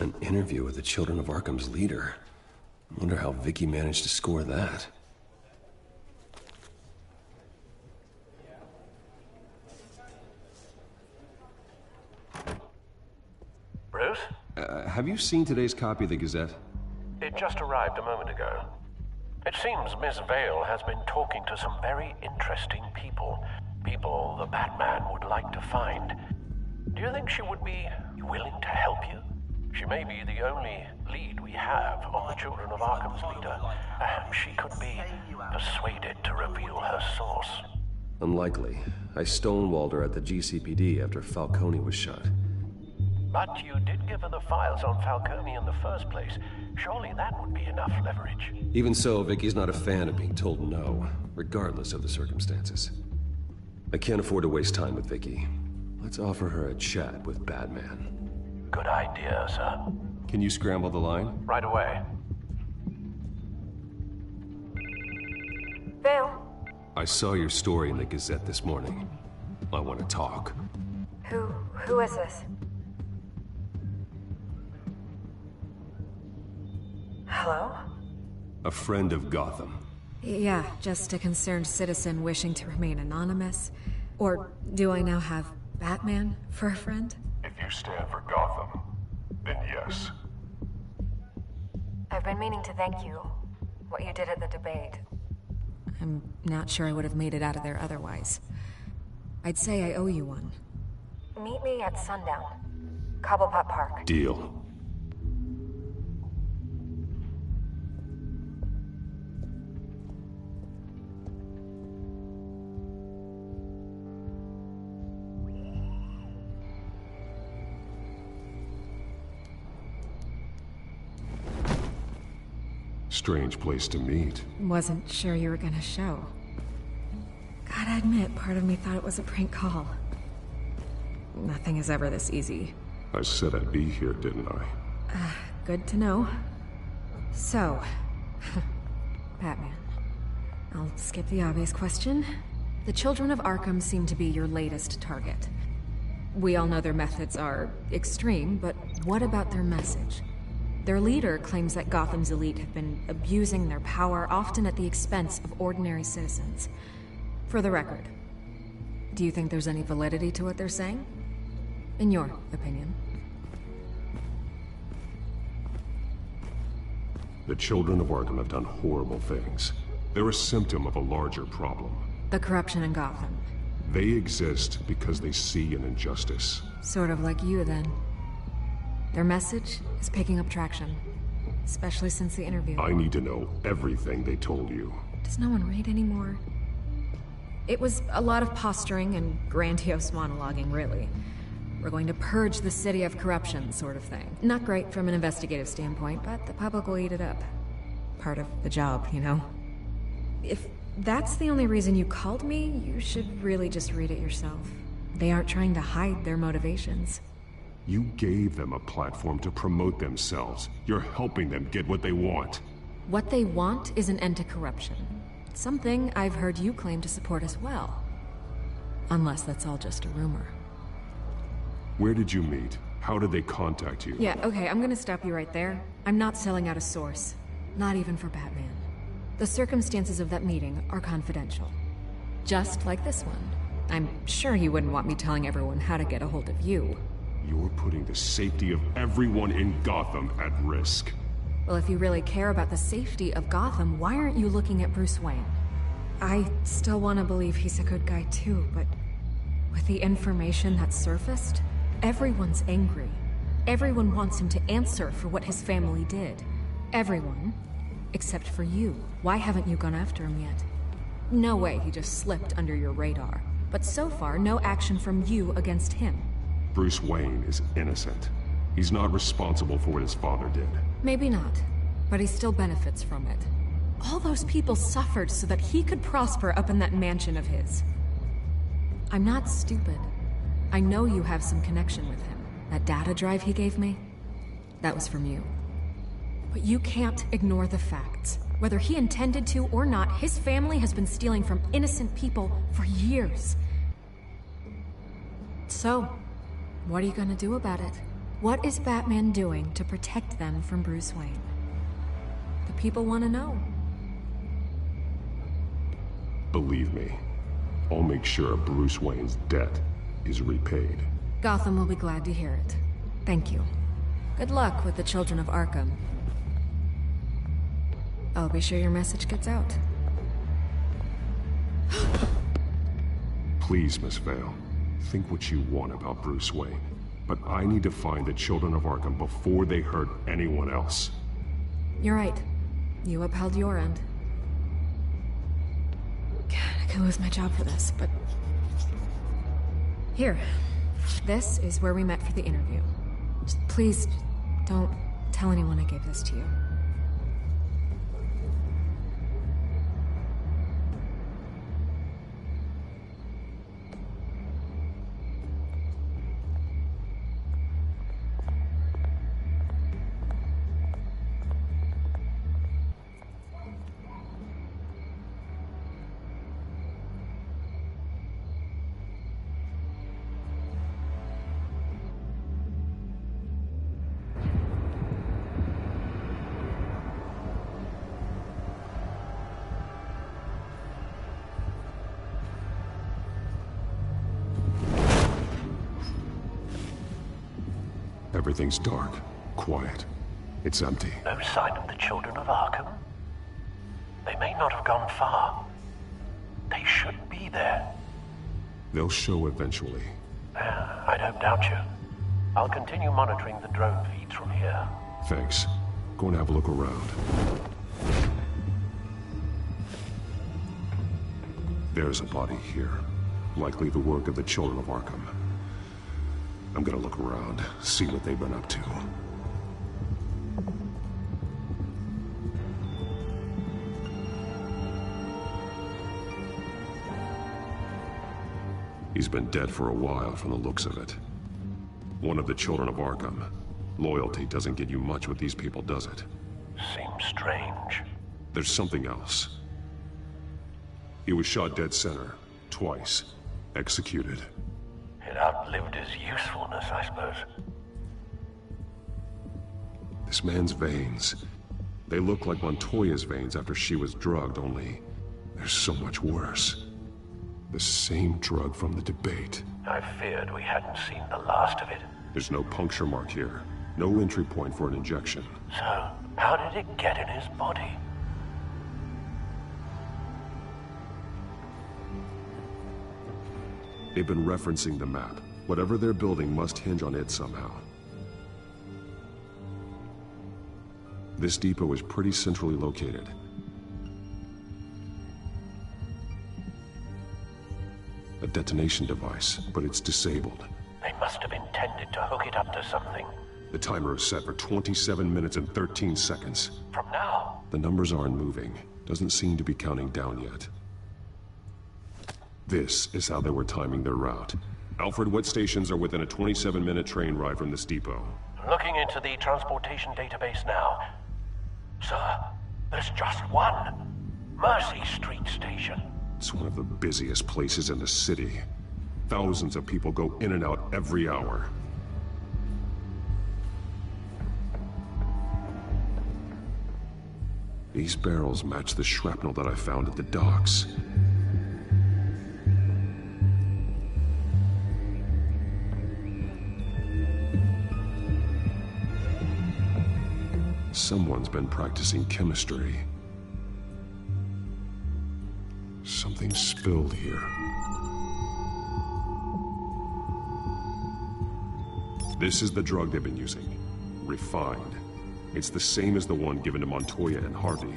An interview with the Children of Arkham's leader. I wonder how Vicky managed to score that. Bruce? Have you seen today's copy of the Gazette? It just arrived a moment ago. It seems Miss Vale has been talking to some very interesting people. People the Batman would like to find. Do you think she would be willing to help you? She may be the only lead we have on the Children of Arkham's leader. Perhaps she could be persuaded to reveal her source. Unlikely. I stonewalled her at the GCPD after Falcone was shot. But you did give her the files on Falcone in the first place. Surely that would be enough leverage. Even so, Vicky's not a fan of being told no, regardless of the circumstances. I can't afford to waste time with Vicky. Let's offer her a chat with Batman. Good idea, sir. Can you scramble the line? Right away. Vale? I saw your story in the Gazette this morning. I want to talk. Who is this? Hello? A friend of Gotham. Yeah, just a concerned citizen wishing to remain anonymous. Or do I now have Batman for a friend? If you stand for Gotham, then yes. I've been meaning to thank you. What you did at the debate. I'm not sure I would have made it out of there otherwise. I'd say I owe you one. Meet me at sundown. Cobblepot Park. Deal. Strange place to meet. Wasn't sure you were gonna show. Gotta admit, part of me thought it was a prank call. Nothing is ever this easy. I said I'd be here, didn't I? Good to know. So, Batman. I'll skip the obvious question. The Children of Arkham seem to be your latest target. We all know their methods are extreme, but what about their message? Their leader claims that Gotham's elite have been abusing their power, often at the expense of ordinary citizens. For the record, do you think there's any validity to what they're saying? In your opinion? The Children of Arkham have done horrible things. They're a symptom of a larger problem. The corruption in Gotham. They exist because they see an injustice. Sort of like you, then. Their message is picking up traction, especially since the interview. I need to know everything they told you. Does no one read anymore? It was a lot of posturing and grandiose monologuing, really. We're going to purge the city of corruption, sort of thing. Not great from an investigative standpoint, but the public will eat it up. Part of the job, you know? If that's the only reason you called me, you should really just read it yourself. They aren't trying to hide their motivations. You gave them a platform to promote themselves. You're helping them get what they want. What they want is an end to corruption. Something I've heard you claim to support as well. Unless that's all just a rumor. Where did you meet? How did they contact you? Yeah, okay, I'm gonna stop you right there. I'm not selling out a source. Not even for Batman. The circumstances of that meeting are confidential. Just like this one. I'm sure you wouldn't want me telling everyone how to get a hold of you. You're putting the safety of everyone in Gotham at risk. Well, if you really care about the safety of Gotham, why aren't you looking at Bruce Wayne? I still want to believe he's a good guy too, but with the information that surfaced, everyone's angry. Everyone wants him to answer for what his family did. Everyone, except for you. Why haven't you gone after him yet? No way he just slipped under your radar. But so far, no action from you against him. Bruce Wayne is innocent. He's not responsible for what his father did. Maybe not, but he still benefits from it. All those people suffered so that he could prosper up in that mansion of his. I'm not stupid. I know you have some connection with him. That data drive he gave me, that was from you. But you can't ignore the facts. Whether he intended to or not, his family has been stealing from innocent people for years. So, what are you gonna do about it? What is Batman doing to protect them from Bruce Wayne? The people want to know. Believe me, I'll make sure Bruce Wayne's debt is repaid. Gotham will be glad to hear it. Thank you. Good luck with the children of Arkham. I'll be sure your message gets out. Please, Miss Vale, think what you want about Bruce Wayne. But I need to find the children of Arkham before they hurt anyone else. You're right. You upheld your end. God, I could lose my job for this, but... Here. This is where we met for the interview. Just please, don't tell anyone I gave this to you. Everything's dark, quiet. It's empty. No sign of the children of Arkham? They may not have gone far. They should be there. They'll show eventually. I don't doubt you. I'll continue monitoring the drone feeds from here. Thanks. Go and have a look around. There's a body here. Likely the work of the children of Arkham. I'm gonna look around, see what they've been up to. He's been dead for a while from the looks of it. One of the children of Arkham. Loyalty doesn't get you much with these people, does it? Seems strange. There's something else. He was shot dead center, twice, executed. It outlived his usefulness, I suppose. This man's veins, they look like Montoya's veins after she was drugged, only they're so much worse. The same drug from the debate. I feared we hadn't seen the last of it. There's no puncture mark here. No entry point for an injection. So, how did it get in his body? They've been referencing the map. Whatever they're building must hinge on it somehow. This depot is pretty centrally located. A detonation device, but it's disabled. They must have intended to hook it up to something. The timer is set for 27 minutes and 13 seconds. From now? The numbers aren't moving. Doesn't seem to be counting down yet. This is how they were timing their route. Alfred, what stations are within a 27-minute train ride from this depot? Looking into the transportation database now. Sir, there's just one. Mercy Street Station. It's one of the busiest places in the city. Thousands of people go in and out every hour. These barrels match the shrapnel that I found at the docks. Someone's been practicing chemistry. Something spilled here. This is the drug they've been using. Refined. It's the same as the one given to Montoya and Harvey.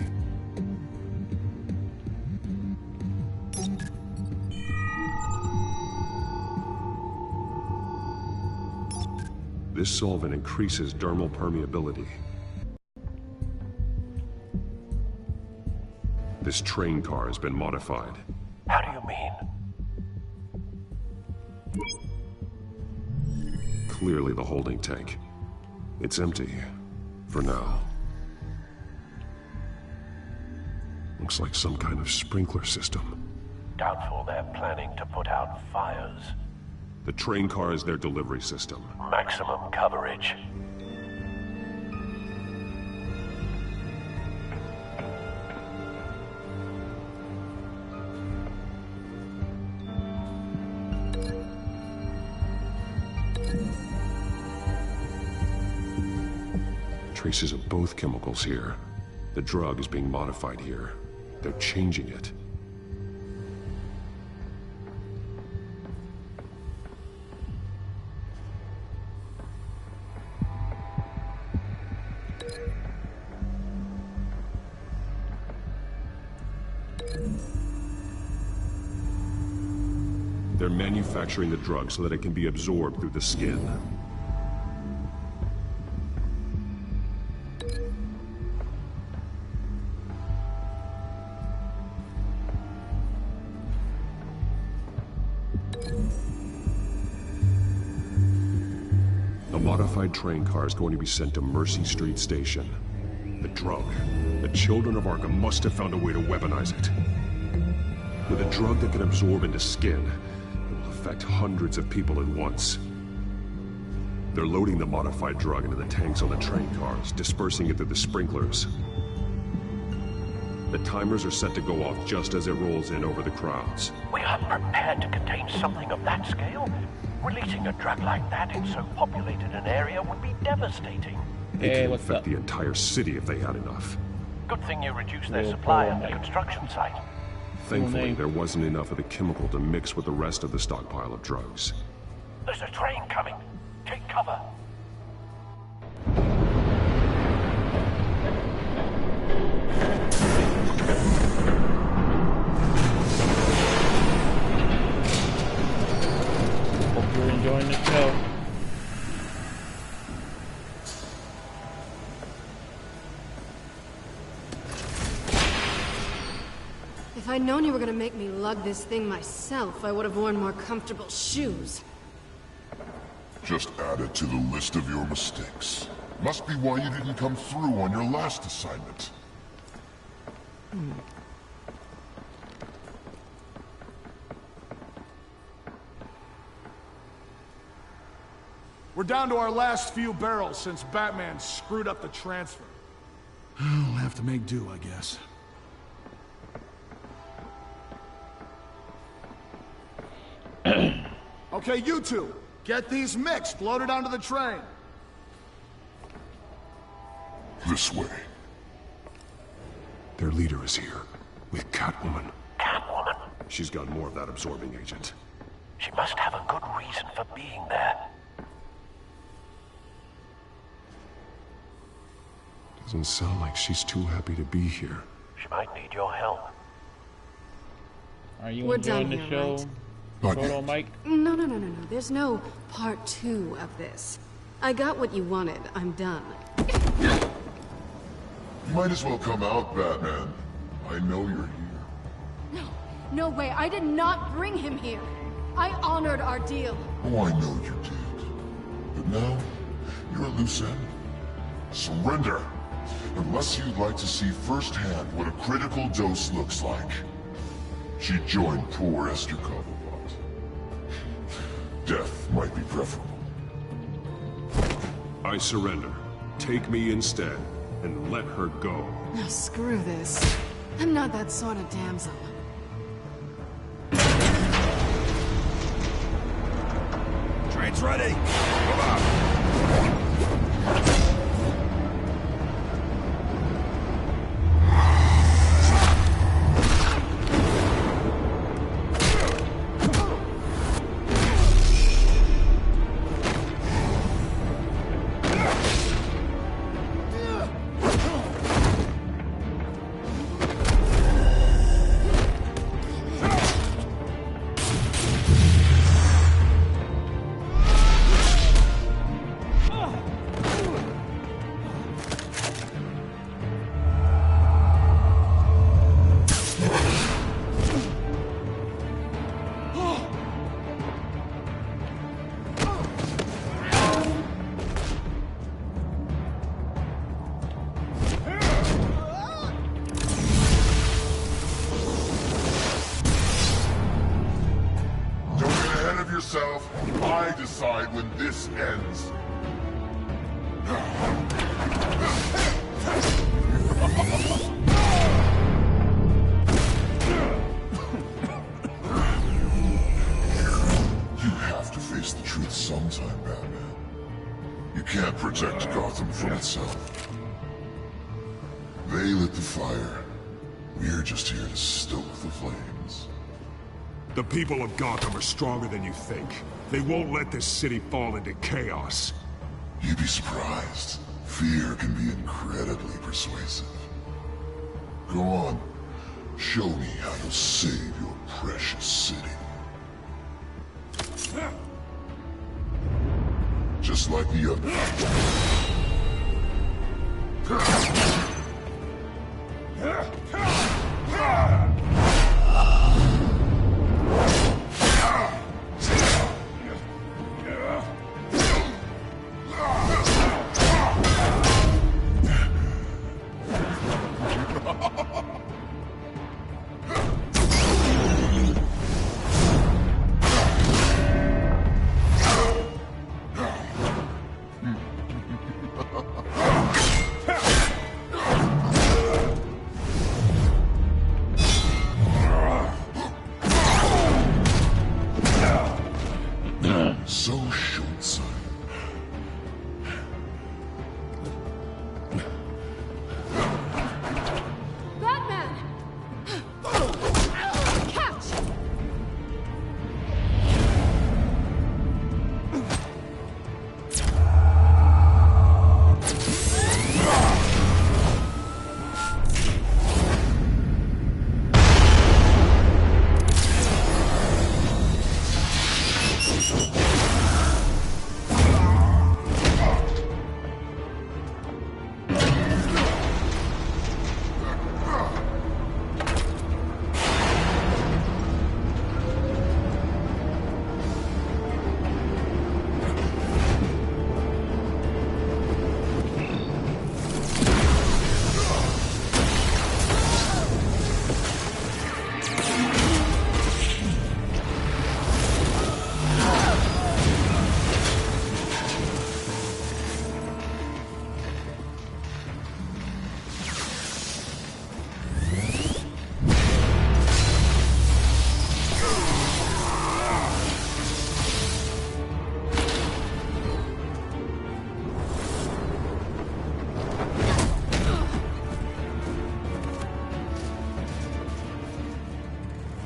This solvent increases dermal permeability. This train car has been modified. How do you mean? Clearly the holding tank. It's empty. For now. Looks like some kind of sprinkler system. Doubtful they're planning to put out fires. The train car is their delivery system. Maximum coverage. Traces of both chemicals here. The drug is being modified here. They're changing it. They're manufacturing the drug so that it can be absorbed through the skin. The modified train car is going to be sent to Mercy Street Station. The drug. The children of Arkham must have found a way to weaponize it. With a drug that can absorb into skin, it will affect hundreds of people at once. They're loading the modified drug into the tanks on the train cars, dispersing it through the sprinklers. The timers are set to go off just as it rolls in over the crowds. We aren't prepared to contain something of that scale. Releasing a drug like that in so populated an area would be devastating. It could affect the entire city if they had enough. Good thing you reduced their supply at the construction site. Thankfully, there wasn't enough of the chemical to mix with the rest of the stockpile of drugs. There's a train coming. Take cover. Hope you're enjoying the show. If I'd known you were gonna make me lug this thing myself, I would have worn more comfortable shoes. Just add it to the list of your mistakes. Must be why you didn't come through on your last assignment. We're down to our last few barrels since Batman screwed up the transfer. We'll have to make do, I guess. Okay, you two, get these mixed, loaded onto the train. This way. Their leader is here, with Catwoman. Catwoman? She's got more of that absorbing agent. She must have a good reason for being there. Doesn't sound like she's too happy to be here. She might need your help. Are you We're enjoying done the here, show? right? Proto Mike? No. There's no part 2 of this. I got what you wanted. I'm done. You might as well come out, Batman. I know you're here. No way. I did not bring him here. I honored our deal. Oh, I know you did. But now, you're a loose end. Surrender! Unless you'd like to see firsthand what a critical dose looks like. She joined poor Esther Cobblepot. Death might be preferable. I surrender. Take me instead, and let her go. Now screw this. I'm not that sort of damsel. Train's ready! Come on! yourself. I decide when this ends. You have to face the truth sometime, Batman. You can't protect Gotham from itself. They lit the fire. We're just here to stoke the flames. The people of Gotham are stronger than you think. They won't let this city fall into chaos. You'd be surprised. Fear can be incredibly persuasive. Go on. Show me how to save your precious city. Just like the other. So short, son. Batman! Catch!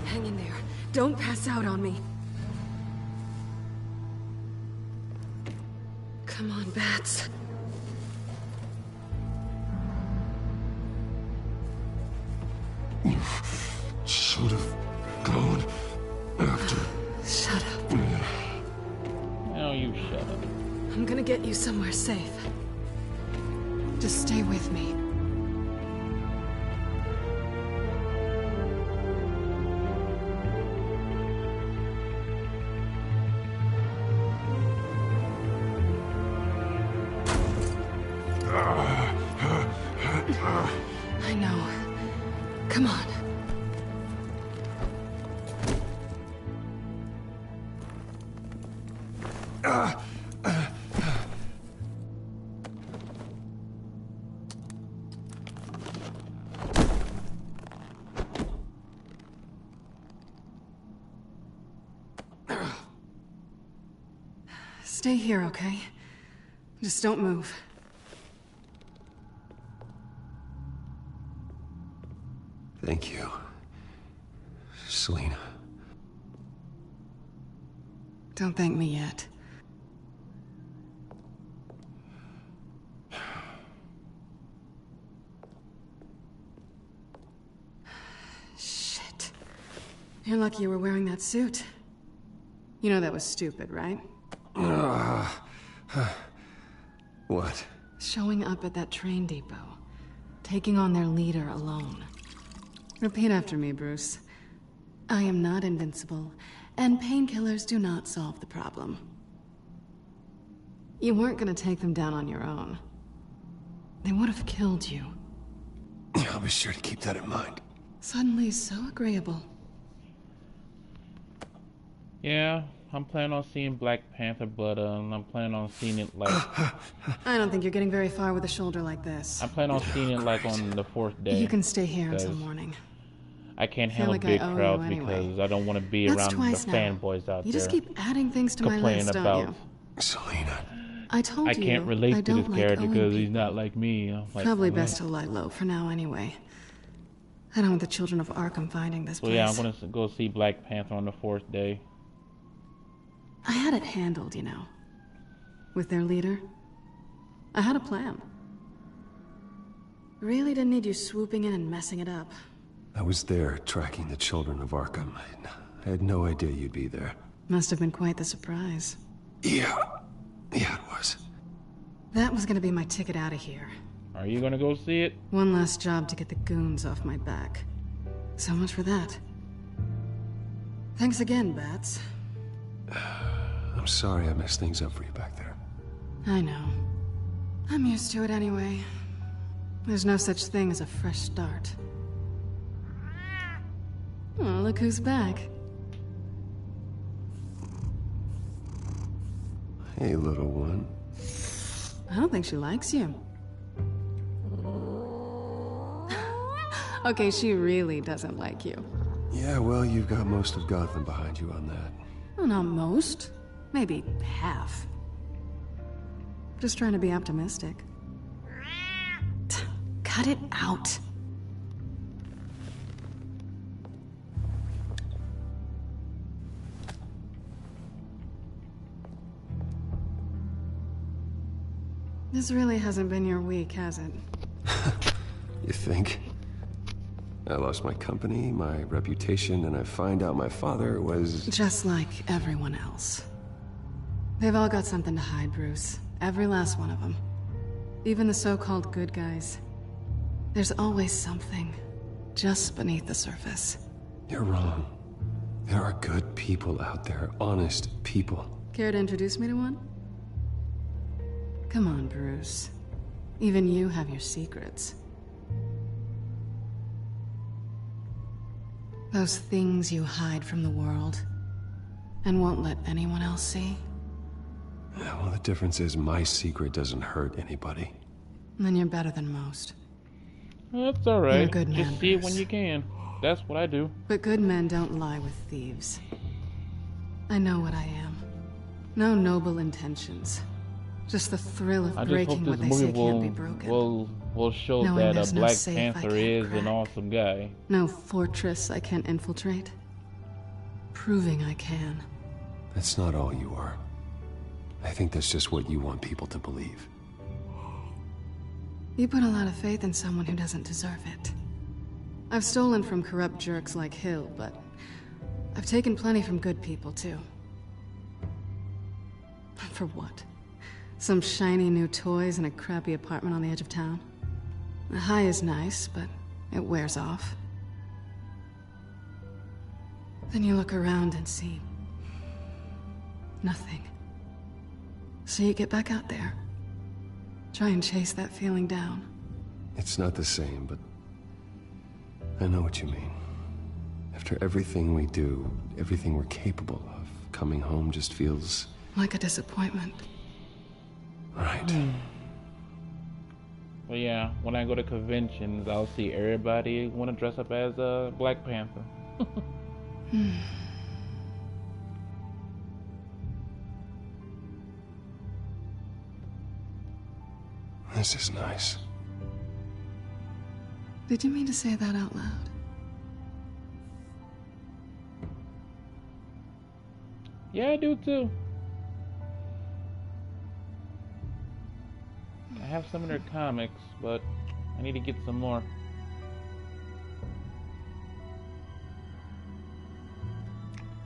Hang in there. Don't pass out on me. Come on, Bats. You should have gone after. Shut up. Now you shut up. I'm gonna get you somewhere safe. Just stay with me. I know. Come on. Stay here, okay? Just don't move. Thank you, Selina. Don't thank me yet. Shit. You're lucky you were wearing that suit. You know that was stupid, right? What? Showing up at that train depot. Taking on their leader alone. Repeat after me, Bruce. I am not invincible, and painkillers do not solve the problem. You weren't gonna take them down on your own. They would have killed you. I'll be sure to keep that in mind. Suddenly so agreeable. Yeah, I'm planning on seeing Black Panther, but I'm planning on seeing it like. I don't think you're getting very far with a shoulder like this. I'm planning on seeing it like on the 4th day. You can stay here until morning. I can't handle big crowds because I don't want to be around the fanboys out there. You just keep adding things to my list, don't you? Selena. I told you. I can't relate to this character because he's not like me. Like, probably best to lie low for now, anyway. I don't want the children of Arkham finding this place. So yeah, I'm gonna go see Black Panther on the 4th day. I had it handled, you know. With their leader. I had a plan. Really didn't need you swooping in and messing it up. I was there tracking the children of Arkham. I had no idea you'd be there. Must have been quite the surprise. Yeah, it was. That was gonna be my ticket out of here. Are you gonna go see it? One last job to get the goons off my back. So much for that. Thanks again, Bats. I'm sorry I messed things up for you back there. I know. I'm used to it anyway. There's no such thing as a fresh start. Oh, look who's back. Hey, little one. I don't think she likes you. Okay, she really doesn't like you. Yeah, well, you've got most of Gotham behind you on that. Well, not most. Maybe half. Just trying to be optimistic. Cut it out. This really hasn't been your week, has it? You think? I lost my company, my reputation, and I find out my father was... Just like everyone else. They've all got something to hide, Bruce. Every last one of them. Even the so-called good guys. There's always something just beneath the surface. You're wrong. There are good people out there, honest people. Care to introduce me to one? Come on, Bruce. Even you have your secrets. Those things you hide from the world and won't let anyone else see. Yeah, well, the difference is my secret doesn't hurt anybody. Then you're better than most. That's alright. You're a good man, just see it Bruce. when you can. That's what I do. But good men don't lie with thieves. I know what I am. No noble intentions. Just the thrill of breaking what they say can't be broken. Will show Knowing that a no Black safe I Panther can't is crack. an awesome guy. No fortress I can't infiltrate. Proving I can. That's not all you are. I think that's just what you want people to believe. You put a lot of faith in someone who doesn't deserve it. I've stolen from corrupt jerks like Hill, but I've taken plenty from good people, too. For what? Some shiny new toys and a crappy apartment on the edge of town? The high is nice, but it wears off. Then you look around and see nothing. So you get back out there. Try and chase that feeling down. It's not the same, but I know what you mean. After everything we do, everything we're capable of, coming home just feels... like a disappointment. Right. But yeah, when I go to conventions, I'll see everybody want to dress up as a Black Panther. This is nice. Did you mean to say that out loud? Yeah, I do too. I have some of their comics, but I need to get some more.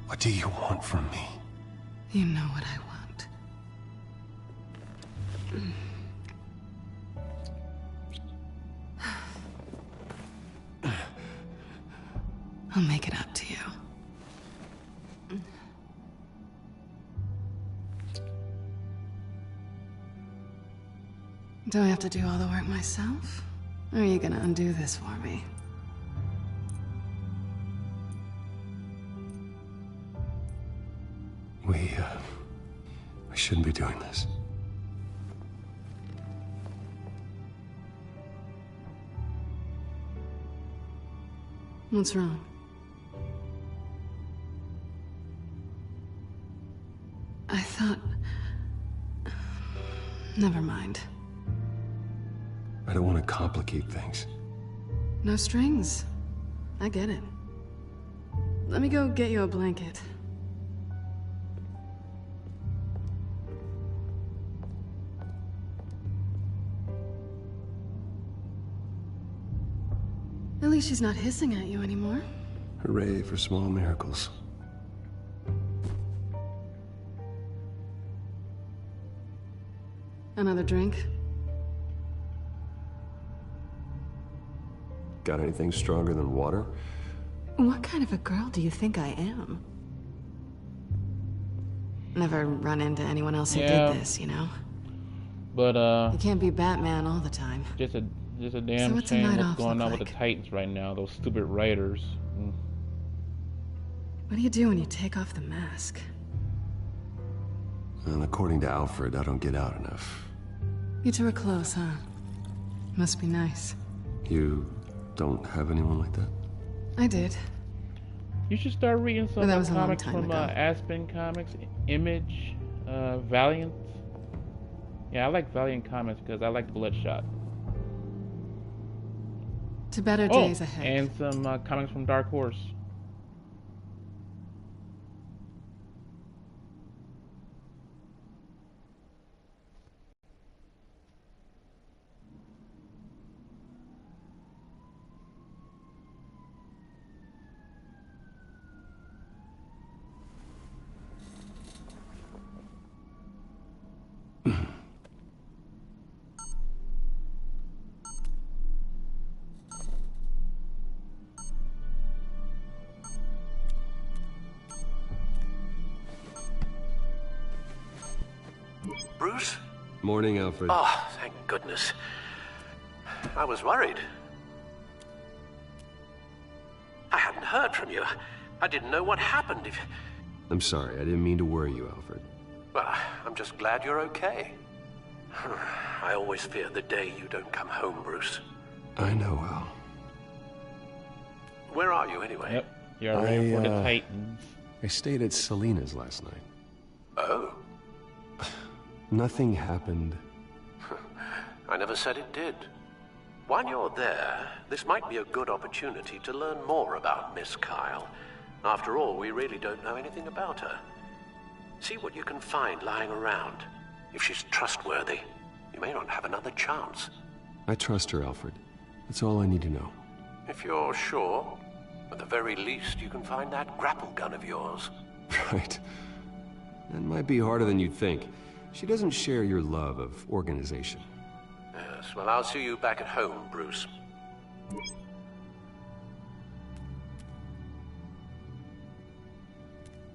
What do you want from me? You know what I want. I'll make it up to you. Do I have to do all the work myself? Or are you gonna undo this for me? We shouldn't be doing this. What's wrong? I thought... Never mind. I don't want to complicate things. No strings. I get it. Let me go get you a blanket. At least she's not hissing at you anymore. Hooray for small miracles. Another drink? Got anything stronger than water? What kind of a girl do you think I am? Never run into anyone else who did this, you know? But you can't be Batman all the time. Just a damn shame what's going on with the Titans right now. Those stupid writers. What do you do when you take off the mask? Well, according to Alfred, I don't get out enough. You two are close, huh? Must be nice. You don't have anyone like that? I did. You should start reading some that was comics from Aspen Comics, Image, Valiant. Yeah, I like Valiant Comics because I like Bloodshot. To better days ahead. And some comics from Dark Horse. Bruce? Morning, Alfred. Oh, thank goodness. I was worried. I hadn't heard from you. I didn't know what happened. I'm sorry, I didn't mean to worry you, Alfred. Well, I'm just glad you're okay. I always fear the day you don't come home, Bruce. I know, Al. Where are you, anyway? Yep, you're ready for the Titans. I stayed at Selena's last night. Oh? Nothing happened. I never said it did. While you're there, this might be a good opportunity to learn more about Miss Kyle. After all, we really don't know anything about her. See what you can find lying around. If she's trustworthy, you may not have another chance. I trust her, Alfred. That's all I need to know. If you're sure, at the very least, you can find that grapple gun of yours. Right. That might be harder than you'd think. She doesn't share your love of organization. Yes, well, I'll see you back at home, Bruce.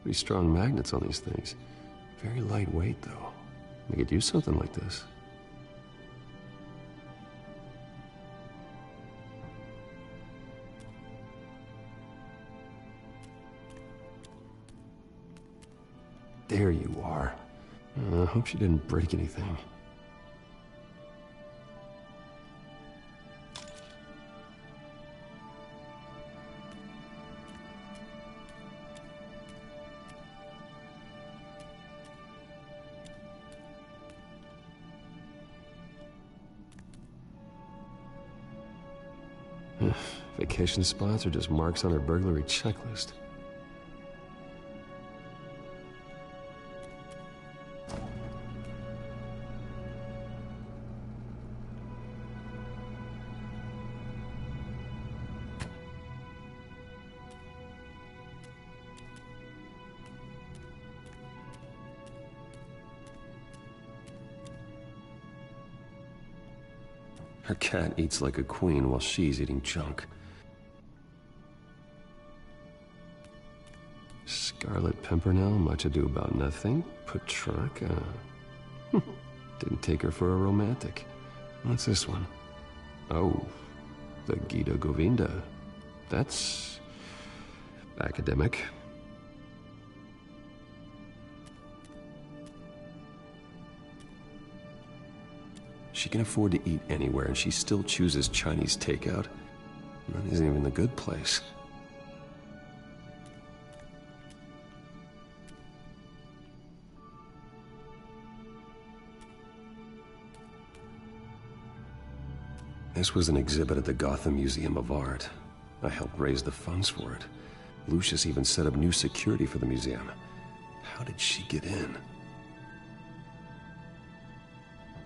Pretty strong magnets on these things. Very lightweight, though. They could use something like this. There you are. I hope she didn't break anything. Vacation spots are just marks on her burglary checklist. Her cat eats like a queen while she's eating junk. Scarlet Pimpernel, much ado about nothing. Petrarca. Didn't take her for a romantic. What's this one? Oh, the Gita Govinda. That's academic. She can afford to eat anywhere, and she still chooses Chinese takeout. That isn't even the good place. This was an exhibit at the Gotham Museum of Art. I helped raise the funds for it. Lucius even set up new security for the museum. How did she get in?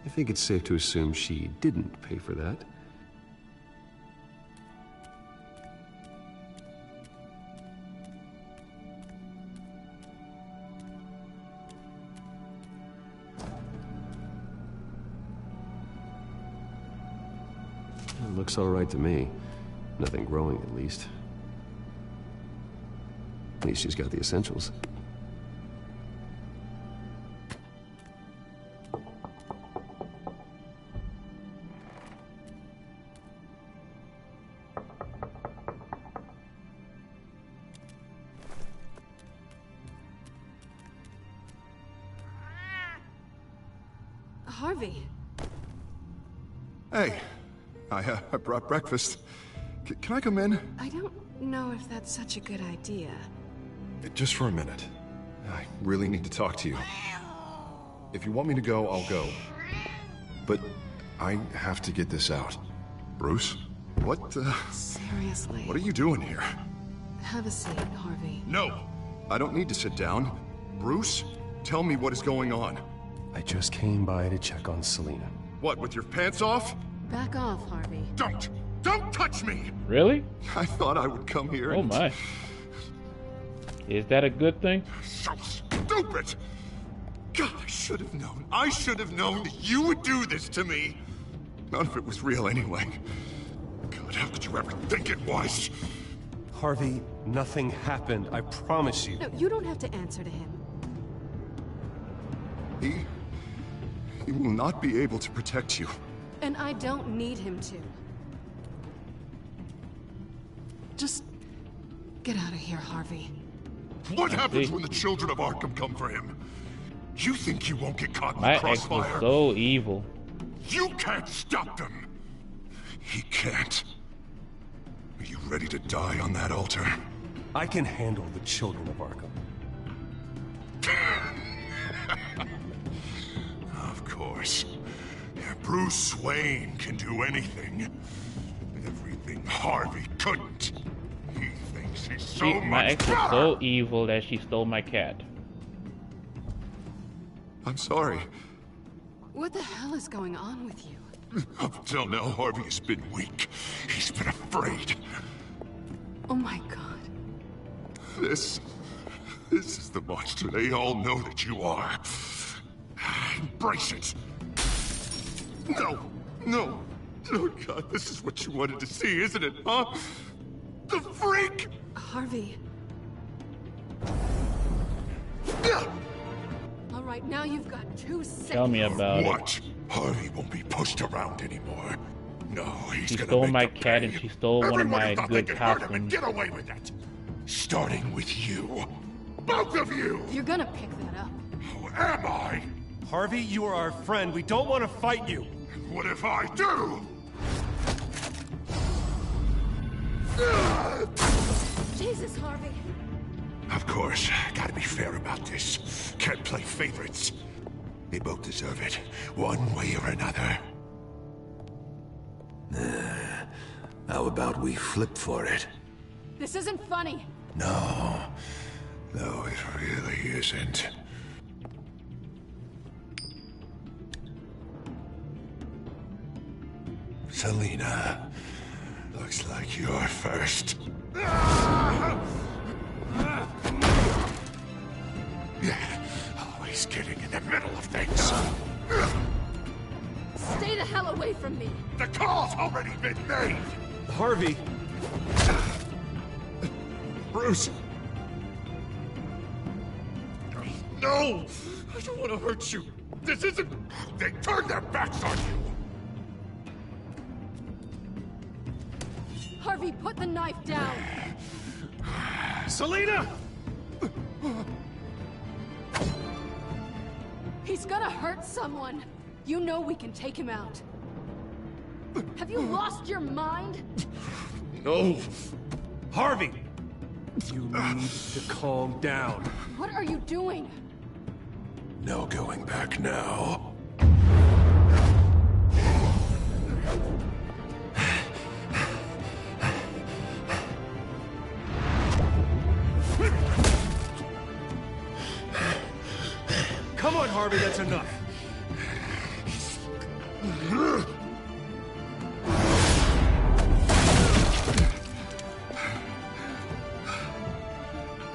I think it's safe to assume she didn't pay for that. It looks all right to me. Nothing growing, at least. At least she's got the essentials. Harvey. Hey, I brought breakfast. Can I come in? I don't know if that's such a good idea. Just for a minute. I really need to talk to you. If you want me to go, I'll go. But I have to get this out. Bruce? What, Seriously. What are you doing here? Have a seat, Harvey. No! I don't need to sit down. Bruce, tell me what is going on. I just came by to check on Selina. What, with your pants off? Back off, Harvey. Don't! Don't touch me! Really? I thought I would come here Oh my. Is that a good thing? So stupid! God, I should have known. I should have known that you would do this to me. None of it was real anyway. God, how could you ever think it was? Harvey, nothing happened. I promise you. No, you don't have to answer to him. He will not be able to protect you. And I don't need him to. Just get out of here, Harvey. What happens when the children of Arkham come for him? You think you won't get caught in the My ex crossfire? was so evil. You can't stop them. He can't. Are you ready to die on that altar? I can handle the children of Arkham. Of course. Bruce Wayne can do anything. Everything Harvey couldn't. He thinks he's so My much ex was better. so evil that she stole my cat. I'm sorry. What the hell is going on with you? Up until now, Harvey has been weak. He's been afraid. Oh my god. This is the monster they all know that you are. Embrace it. No. Oh God, this is what you wanted to see, isn't it, huh? The freak! Harvey. All right, now you've got 2 seconds. Tell me about it. What? Harvey won't be pushed around anymore. No, he's She gonna stole make my them cat pay. and she stole one of Everybody my thought they good could hurt him and costumes. get away with it. Starting with you. Both of you! You're gonna pick that up. Who am I? Harvey, you are our friend. We don't want to fight you. What if I do? Jesus, Harvey. Of course, gotta be fair about this. Can't play favorites. They both deserve it, one way or another. How about we flip for it? This isn't funny. No, it really isn't. Selina, looks like you're first. Always getting in the middle of things. Stay the hell away from me. The call's already been made! Harvey! Bruce! No! I don't want to hurt you. This isn't... They turned their backs on you! Harvey, put the knife down. Selina! He's gonna hurt someone. You know we can take him out. Have you lost your mind? No! Harvey! You need to calm down. What are you doing? No going back now. Come on, Harvey, that's enough.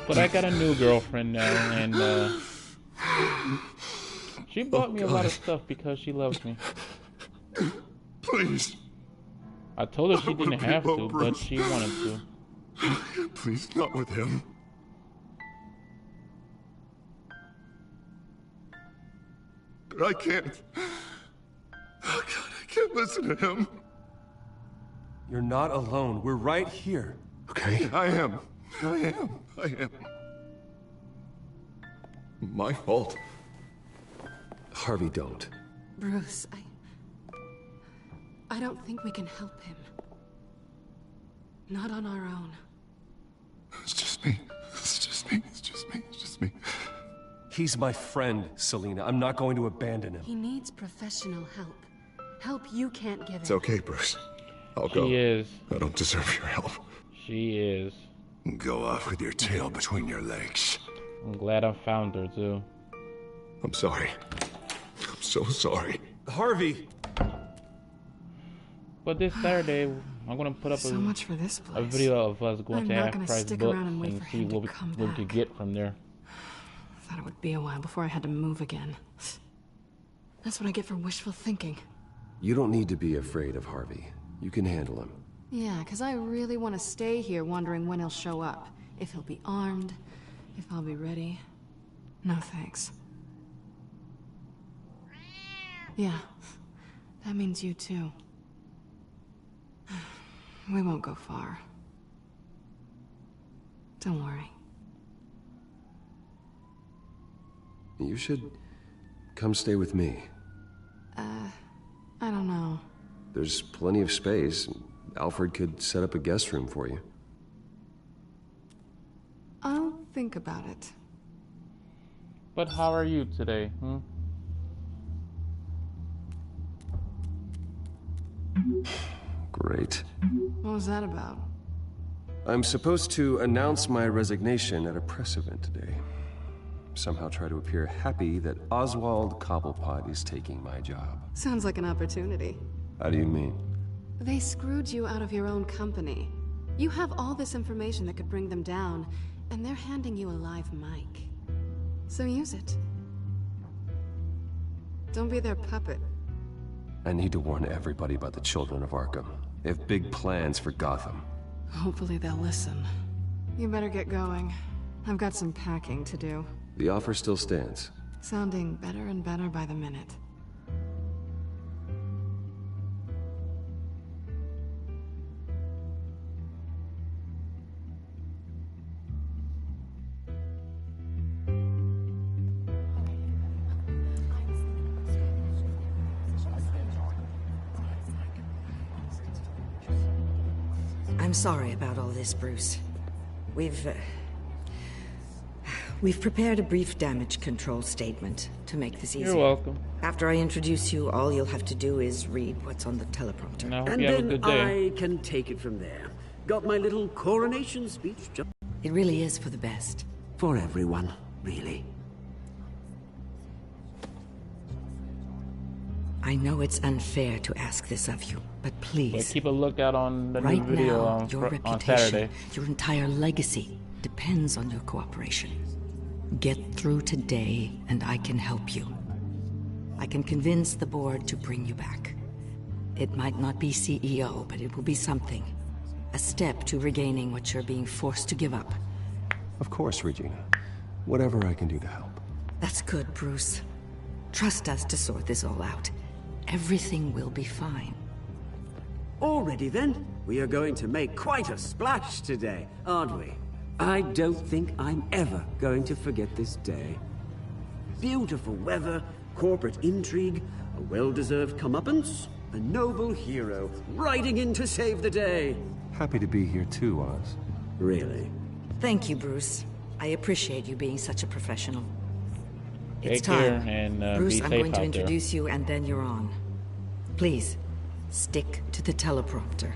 But I got a new girlfriend now, and she bought me a lot of stuff because she loves me. Please. I told her she didn't have to, but she wanted to. Please, not with him. But I can't. Oh God, I can't listen to him. You're not alone. We're right here. Okay, I am. My fault. Harvey, don't. Bruce, I don't think we can help him. Not on our own. It's just me. He's my friend, Selina. I'm not going to abandon him. He needs professional help. Help you can't give him. It's okay, Bruce. I'll go. She is. I don't deserve your help. She is. Go off with your tail between your legs. I'm glad I found her, too. I'm sorry. I'm so sorry. Harvey! But this Saturday, I'm gonna put up So much for this place. a video of us going I'm to not Half gonna Price stick Books around and wait and for see him to what we come what we could back. get from there. Thought it would be a while before I had to move again. That's what I get for wishful thinking. You don't need to be afraid of Harvey. You can handle him. Yeah, because I really want to stay here wondering when he'll show up. If he'll be armed, if I'll be ready. No thanks. Yeah, that means you too. We won't go far. Don't worry. You should come stay with me. I don't know. There's plenty of space. Alfred could set up a guest room for you. I'll think about it. But how are you today, Great. What was that about? I'm supposed to announce my resignation at a press event today. Somehow try to appear happy that Oswald Cobblepot is taking my job. Sounds like an opportunity. How do you mean? They screwed you out of your own company. You have all this information that could bring them down, and they're handing you a live mic. So use it. Don't be their puppet. I need to warn everybody about the children of Arkham. They have big plans for Gotham. Hopefully they'll listen. You better get going. I've got some packing to do. The offer still stands. Sounding better and better by the minute. I'm sorry about all this, Bruce. We've prepared a brief damage control statement to make this easier. You're welcome. After I introduce you, all you'll have to do is read what's on the teleprompter. And I hope And you have a then good day. I can take it from there. Got my little coronation speech just It really is for the best. for everyone, really. I know it's unfair to ask this of you, but But please, keep a lookout on the right new video now, your on reputation, Saturday. your entire legacy depends on your cooperation. Get through today, and I can help you. I can convince the board to bring you back. It might not be CEO, but it will be something. A step to regaining what you're being forced to give up. Of course, Regina. Whatever I can do to help. That's good, Bruce. Trust us to sort this all out. Everything will be fine. Already then, we are going to make quite a splash today, aren't we? I don't think I'm ever going to forget this day. Beautiful weather, corporate intrigue, a A well-deserved comeuppance, a noble hero, riding in to save the day. Happy to be here too, Oz. Really? Thank you, Bruce. I appreciate you being such a professional. It's Take care time. and Bruce, be I'm safe going to out introduce you and then you're on. Please, stick to the teleprompter.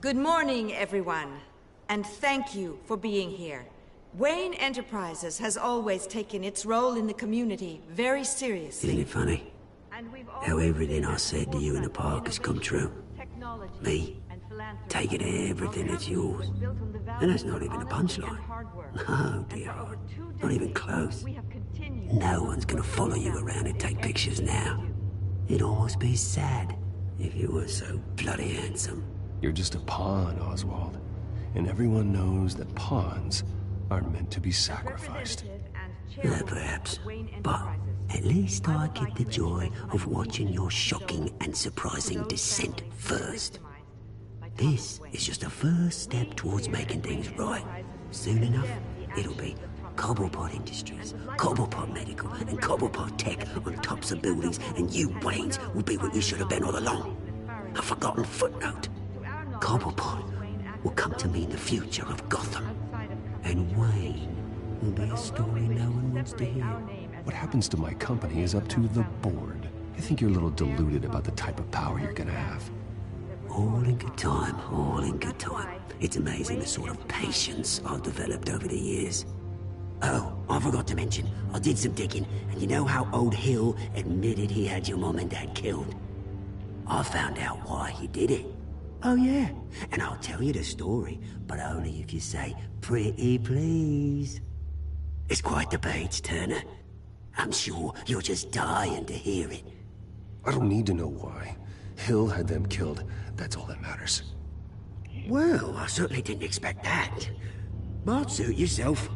Good morning, everyone. And thank you for being here. Wayne Enterprises has always taken its role in the community very seriously. Isn't it funny? How everything I said to you in the park has come true. Me, taking everything that's yours. And that's not even a punchline. No, dear heart. Not even close. No one's gonna follow you around and take pictures now. It'd almost be sad if you were so bloody handsome. You're just a pawn, Oswald. And everyone knows that pawns aren't meant to be sacrificed. Perhaps. But at least I get the joy of watching your shocking and surprising descent first. This is just a first step towards making things right. Soon enough, it'll be Cobblepot Industries, Cobblepot Medical, and Cobblepot Tech on tops of buildings, and you, Waynes, will be what you should have been all along. A forgotten footnote. Cobblepot will come to mean the future of Gotham. And Wayne will be a story no one wants to hear. What happens to my company is up to the board. I think you're a little deluded about the type of power you're gonna have. All in good time, all in good time. It's amazing the sort of patience I've developed over the years. Oh, I forgot to mention, I did some digging, and you know how old Hill admitted he had your mom and dad killed? I found out why he did it. Oh yeah, and I'll tell you the story, but only if you say, pretty please. It's quite the page, Turner. I'm sure you're just dying to hear it. I don't need to know why. Hill had them killed. That's all that matters. Well, I certainly didn't expect that. But suit yourself.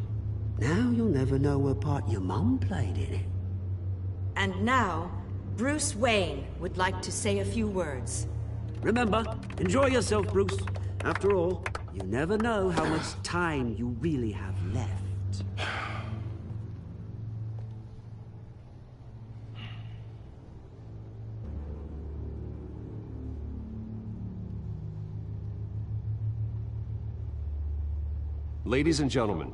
Now you'll never know what part your mum played in it. And now, Bruce Wayne would like to say a few words. Remember, enjoy yourself, Bruce. After all, you never know how much time you really have left. Ladies and gentlemen,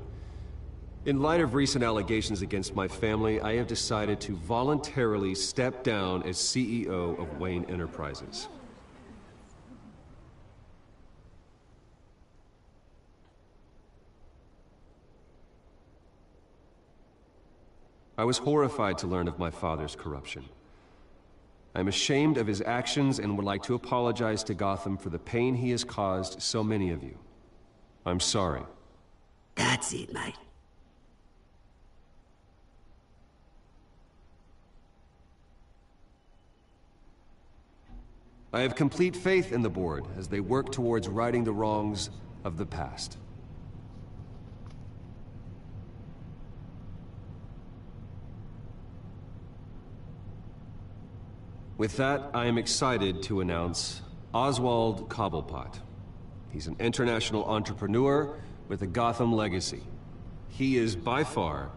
in light of recent allegations against my family, I have decided to voluntarily step down as CEO of Wayne Enterprises. I was horrified to learn of my father's corruption. I'm ashamed of his actions and would like to apologize to Gotham for the pain he has caused so many of you. I'm sorry. That's it, mate. I have complete faith in the board as they work towards righting the wrongs of the past. With that, I am excited to announce Oswald Cobblepot. He's an international entrepreneur with a Gotham legacy. He is by far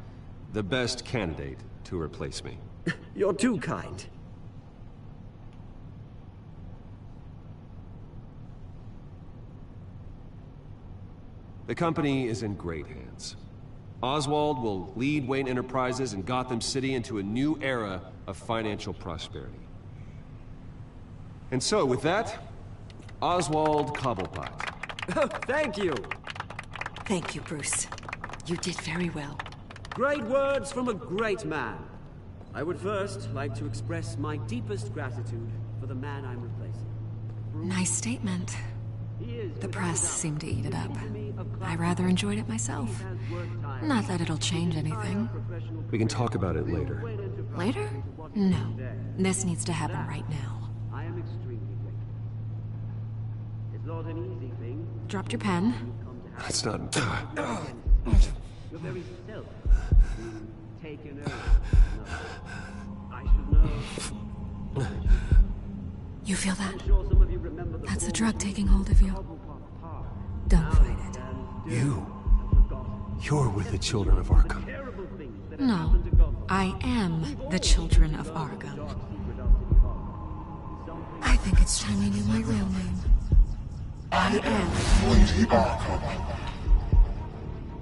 the best candidate to replace me. You're too kind. The company is in great hands. Oswald will lead Wayne Enterprises and Gotham City into a new era of financial prosperity. And so, with that, Oswald Cobblepot. Thank you. Thank you, Bruce. You did very well. Great words from a great man. I would first like to express my deepest gratitude for the man I'm replacing. Nice statement. The press seemed to eat it up. I rather enjoyed it myself. Not that it'll change anything. We can talk about it later. Later? No. This needs to happen right now. I am extremely grateful. It's not an easy thing. Dropped your pen. That's not... Your very self being taken over. I should know. You feel that? That's the drug taking hold of you. Don't fight it. You're with the children of Arkham. No, I am the children of Arkham. I think it's time you knew my real name. I am Lady Arkham.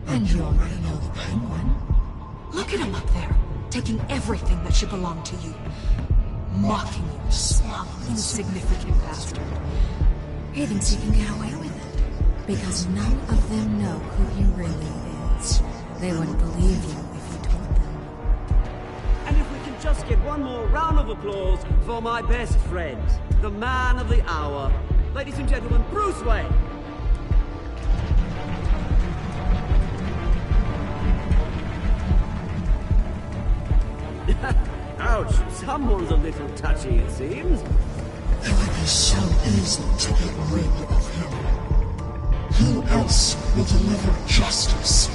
And you already know the Penguin. Look at him up there, taking everything that should belong to you. Mocking you, smug, insignificant bastard. He thinks he can get away with it, because none of them know who he really is. They wouldn't believe you if you told them. And if we can just get one more round of applause for my best friend, the man of the hour, ladies and gentlemen, Bruce Wayne. Ouch, someone's a little touchy, it seems. It would be so easy to get rid of him. Who else will deliver justice?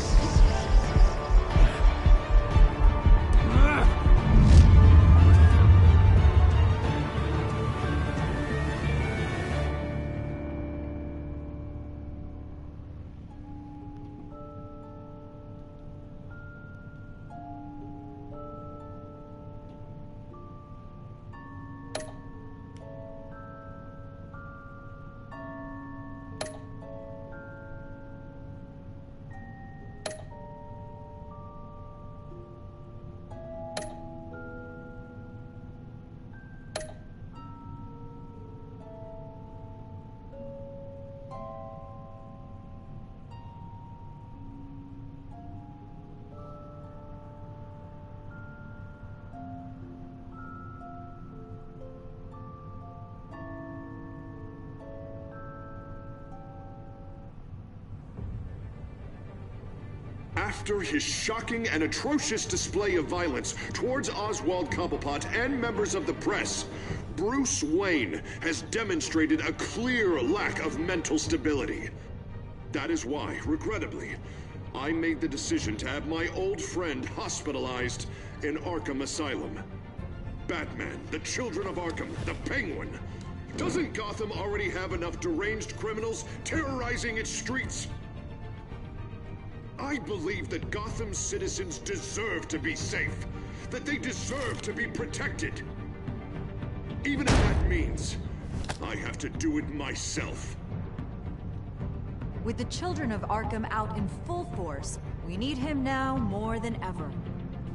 After his shocking and atrocious display of violence towards Oswald Cobblepot and members of the press, Bruce Wayne has demonstrated a clear lack of mental stability. That is why, regrettably, I made the decision to have my old friend hospitalized in Arkham Asylum. Batman, the Children of Arkham, the Penguin. Doesn't Gotham already have enough deranged criminals terrorizing its streets? I believe that Gotham's citizens deserve to be safe, that they deserve to be protected. Even if that means I have to do it myself. With the Children of Arkham out in full force, we need him now more than ever.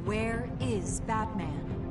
Where is Batman?